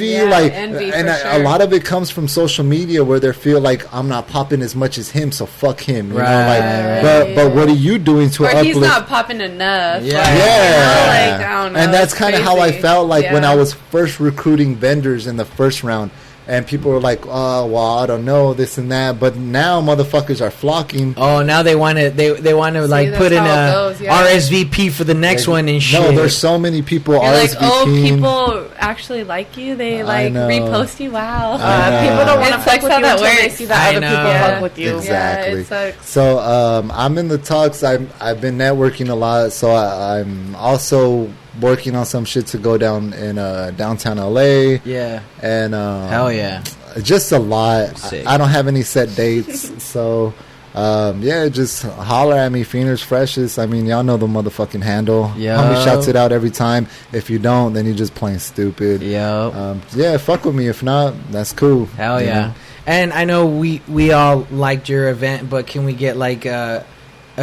Yeah, like, envy and for a sure. lot of it comes from social media where they feel like I'm not popping as much as him, so fuck him. You know, Right. like, but what are you doing to Or uplift? he's not popping enough. Yeah. Like, Yeah, you know, like, I don't know. and that's it's kind of how I crazy. felt like when Yeah. I was first recruiting vendors in the first round. And people were like, "Oh, well, I don't know this and that." But now, motherfuckers are flocking. Oh, now they want to like that's put in how it a goes, yeah. RSVP for the next one and shit. No, there's so many people You're like, oh, RSVPing. people actually like you. They like know. repost you. Wow. People don't want to It fuck sucks with how you that until they works. see that I other know. people Yeah. fuck with you. Exactly. Yeah, it sucks. So I'm in the talks. I've been networking a lot. So I'm also working on some shit to go down in downtown LA. Yeah. And Hell yeah. just a lot. Sick. I don't have any set dates. So yeah, just holler at me, Feeners Freshest. I mean, y'all know the motherfucking handle. Yo. Homie shouts it out every time. If you don't, then you're just plain stupid. Yo. Yeah, fuck with me. If not, that's cool. Hell You yeah. know? And I know we all liked your event, but can we get like a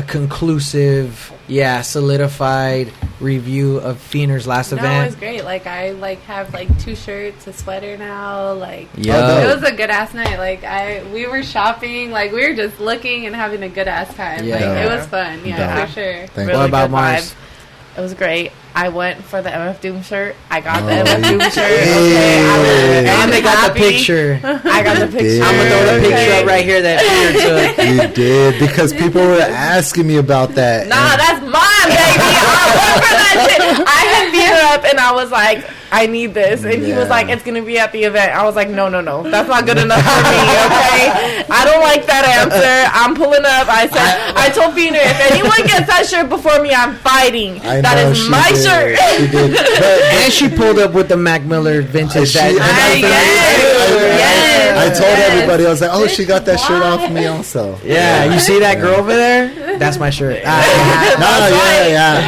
conclusive, solidified review of Feener's last No, it event? was great. Like I have like 2 shirts, a sweater now. Like Yo. it was a good ass night. Like we were shopping, like we were just looking and having a good ass time. Yeah. Like it was fun. Yeah, Dope. for sure. Thank Really What about good Mars? vibe. It was great. I went for the MF Doom shirt. I got the Oh, MF Doom shirt. Hey. Okay, And they got the happy. picture. I got the picture. I'm gonna throw the Okay. picture up right here that Feener took. You did, because people were asking me about that. Nah, that's mine, baby. I went for that shit. I had beat her up and I was like, I need this. And he was Yeah. like, it's going to be at the event. I was like, no. That's not good enough for me, okay? I don't like that answer. I'm pulling up. I told Feener, if anyone gets that shirt before me, I'm fighting. I That know is she my did. shirt. She did. But And she pulled up with the Mac Miller vintage. She- that, and I- Yes. I told everybody, I was like, oh, she got that shirt off me also. Yeah, you see that girl over there? That's my shirt. Yeah.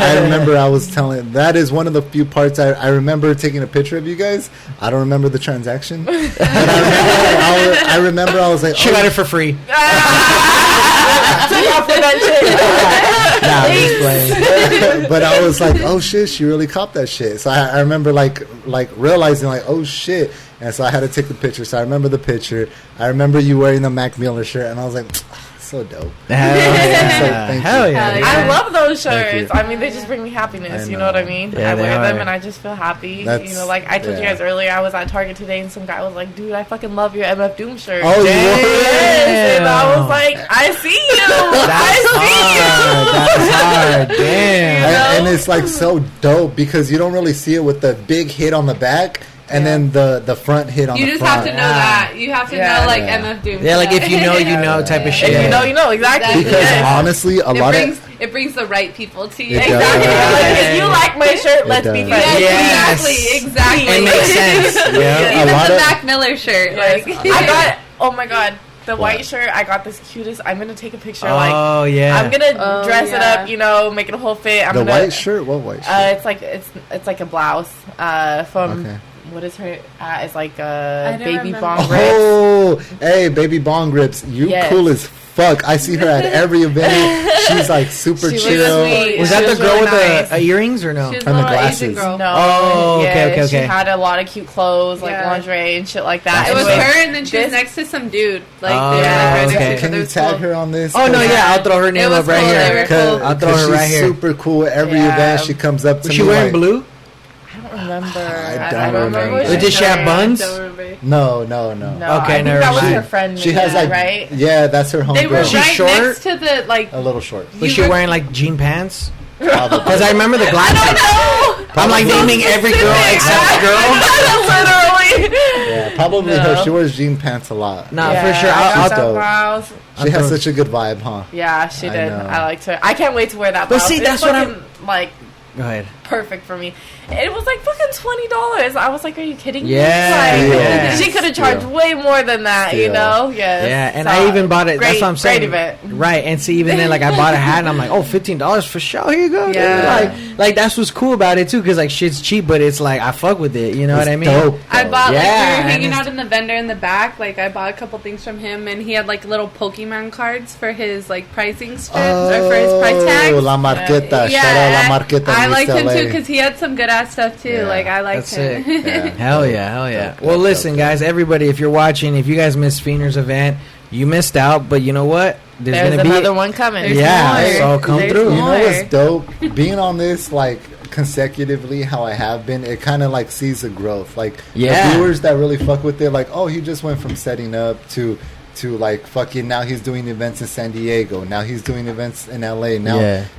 I remember I was telling, that is one of the few parts I remember taking a picture of you guys. I don't remember the transaction. But I remember I was like, she got it for free. Took off for that shit. But I was like, oh shit, she really copped that shit. So I remember like realizing like, oh shit. And so I had to take the picture. So I remember the picture. I remember you wearing the Mac Miller shirt, and I was like, so dope. Hell yeah. So thank Hell you. yeah. I love those Thank shirts. you. I mean, they just bring me happiness. I You know what I know. mean? Yeah, I they wear them are. and I just feel happy. That's- You know, like I told you yeah. guys earlier, I was at Target today and some guy was like, "Dude, I fucking love your MF Doom shirt." Oh, you Damn. were? Yes, and I was like, "I see you. That's hard. Damn. You know? And it's like so dope because you don't really see it with the big hit on the back and then the front hit on You the just front. have to know that. You have to Yeah. know, like, Yeah. MF Doom. Yeah, like if you know, you know type of shit. If you know, you know exactly. Because Yes. honestly, a lot of it brings the right people to you. It does. Exactly. Like, if you like my shirt, let's be does. friends. Yes. Exactly. It makes sense. Yeah. Even A lot the of- Mac Miller shirt. Yes. Like, I got. Oh my god. The What? white shirt, I got this cutest. I'm gonna take a picture. Oh yeah. I'm gonna Oh, dress it yeah. up. You know, make it a whole fit. I'm the gonna, white shirt. What white shirt? It's like a blouse. From Okay. what is her? It's like I don't baby remember. bong ribs. Oh, hey, baby bong grips, you Yes. cool as fuck. I see her at every event. She's like super She was chill. sweet. Was She that the was girl really with nice. the earrings or no? she's a And the little glasses. Asian girl. No. Oh, okay, yeah, okay. She had a lot of cute clothes, like Yeah. lingerie and shit like that. It was Anyway, her, and then she was this- next to some dude. Like, Oh, they were, like, right next to okay. each Can other. you It was tag cool. her on this? Oh no, yeah, I'll throw her name was up right cool, they here. were cool. I'll throw her she's right here. super cool. Every Yeah. event she comes up to Was me. she wearing like, blue? I don't remember. I don't remember. remember. what she Did she have said. buns? Don't remember. No. No, Okay, I think never that was mind. her friend. She has like right. Yeah, that's her They were homegirl. She's right short? next to the, like, A little short. Was You she were- wearing like jean pants? Probably. Because I remember the glasses. I'm like naming every girl except the girl. Literally. Yeah, probably No. her. She wears jean pants a lot. Nah, Yeah, for sure. I got I'll that throw- blouse. She has throw- such a good vibe, huh? Yeah, she I did. know. I liked her. I can't wait to wear that But blouse. see, It's that's what fucking, like Go ahead. perfect for me. It was like fucking $20. I was like, are you kidding me? Yeah, Like, yeah. she could have charged Still. way more than that, you Still. know? Yes. Yeah, and So, I even bought it. Great, That's what I'm saying. Great event. Right, and see, even then, like I bought a hat, and I'm like, oh, $15 for sure. Here you go. dude. Yeah. Like that's what's cool about it too, because like shit's cheap, but it's like I fuck with it. You know It's what I mean? dope, I though. bought, like, Yeah, we were and hanging it's- out in the vendor in the back. Like, I bought a couple things from him, and he had, like, little Pokemon cards for his, like, pricing strips, or for his price tags. Oh, La Marqueta. Yeah, Shout out La Marqueta. I in liked East him, LA. too, because he had some good-ass stuff, too. Yeah, Like, I liked that's him. sick. Yeah. Hell yeah, hell yeah. Dope, Well, dope, listen, dope. guys, everybody, if you're watching, if you guys missed Feener's event, you missed out. But you know what? There's gonna be another one coming. There's Yeah, more. so come There's through. You know more. what's dope? Being on this, like, consecutively, how I have been, it kind of, like, sees the growth. Like, Yeah. the viewers that really fuck with it, like, oh, he just went from setting up to like fucking now he's doing events in San Diego, now he's doing events in LA,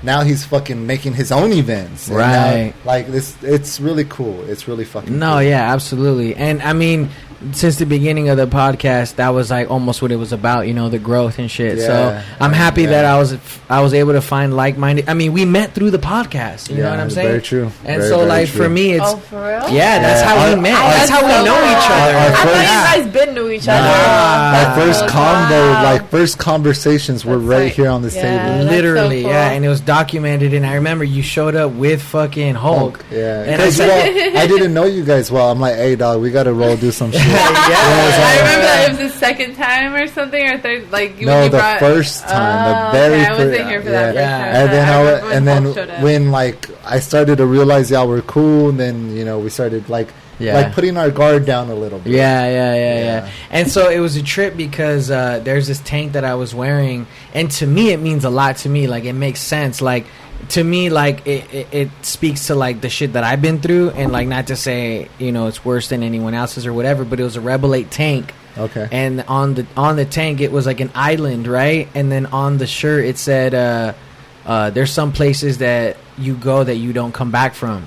now he's fucking making his own events. And Right. now, like this, it's really cool. It's really fucking No, cool. yeah, absolutely. And I mean, since the beginning of the podcast, that was like almost what it was about, you know, the growth and shit. Yeah. So I'm happy Yeah. that I was able to find like-minded. I mean, we met through the podcast. You know what I'm saying? Very true. And Very, so, very like true. for me, it's Oh, for real? yeah, that's Yeah, how our- we met. our- That's how we so know cool. each other. Our I thought first- you guys been knew each other. Our first Wow. combo, like first conversations, were That's right like- here on this yeah. table. That's Literally, so cool. yeah, and it was documented. And I remember you showed up with fucking Hulk. Yeah, And I because said- I didn't know you guys well. I'm like, hey, dog, we gotta roll, do some shit. I remember that it was the second time or something, or third, like, when No, you the brought... first time, the very okay, I first. wasn't here for that Yeah. first time. And then I remember when and Hulk showed then up. when like I started to realize y'all were cool, and then you know we started like Yeah. putting our guard down a little bit. Yeah. And so it was a trip because there's this tank that I was wearing, and to me it means a lot to me. Like it makes sense. Like to me, like it speaks to like the shit that I've been through, and like not to say it's worse than anyone else's or whatever, but it was a Rebel 8 tank. Okay. And on the tank it was like an island, right? And then on the shirt it said there's some places that you go that you don't come back from.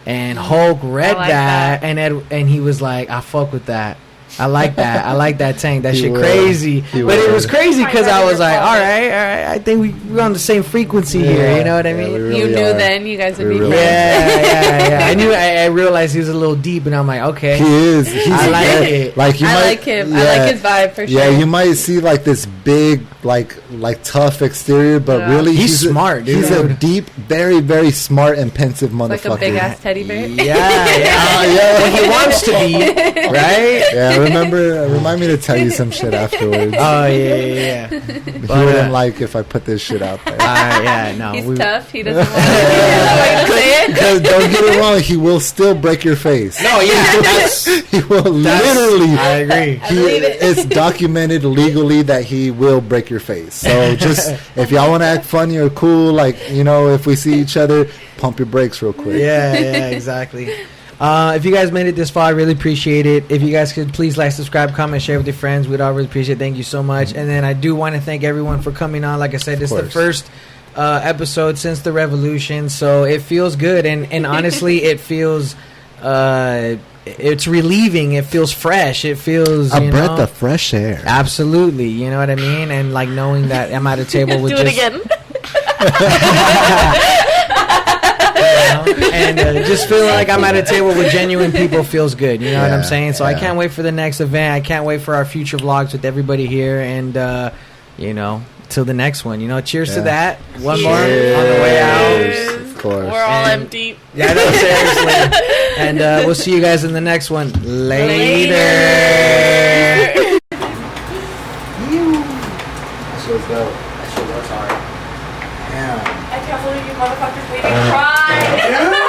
And Hulk read like that, that. and he was like, I fuck with that. I like that. I like that, Tank. That He shit would. crazy. He But it would. was crazy because I was like, all right. I think we're on the same frequency here. You know what I mean? we You really knew are. then you guys would We be really friends. Yeah. I knew. I realized he was a little deep, and I'm like, okay. He is. He's I like very- it. Like you I might, like him. Yeah, I like his vibe for sure. Yeah, you might see like this big, like tough exterior, but Yeah. really He's smart, dude. He's a deep, very, very smart and pensive motherfucker. Like a big ass teddy bear. Yeah. Yeah. Well, he wants to be, right? Yeah, remind me to tell you some shit afterwards. Oh yeah. He But, wouldn't like if I put this shit out there. Yeah, no. He's tough. He doesn't want to say it. Because don't get it wrong, he will still break your face. No, yeah, that's He will literally. I agree. It's documented legally that he will break your face. So just if y'all want to act funny or cool, like if we see each other, pump your brakes real quick. Yeah, exactly. If you guys made it this far, I really appreciate it. If you guys could please like, subscribe, comment, share with your friends, we'd all really appreciate it. Thank you so much. And then I do want to thank everyone for coming on. Like I said, this is the first episode since the revolution, so it feels good. And honestly, it feels it's relieving. It feels fresh. It feels A breath of fresh air. Absolutely, you know what I mean. And like knowing that I'm at a table with Do just it again. and just feeling like I'm at a table with genuine people feels good. You know what I'm Yeah, saying? So I yeah. can't wait for the next event. I can't wait for our future vlogs with everybody here. And till the next one. Cheers to Yeah. that. One more on the way out. Of course. We're all And- empty. Yeah, no, seriously. And we'll see you guys in the next one. Later. That shit was That shit was hard. Damn. I can't believe you motherfuckers made me cry.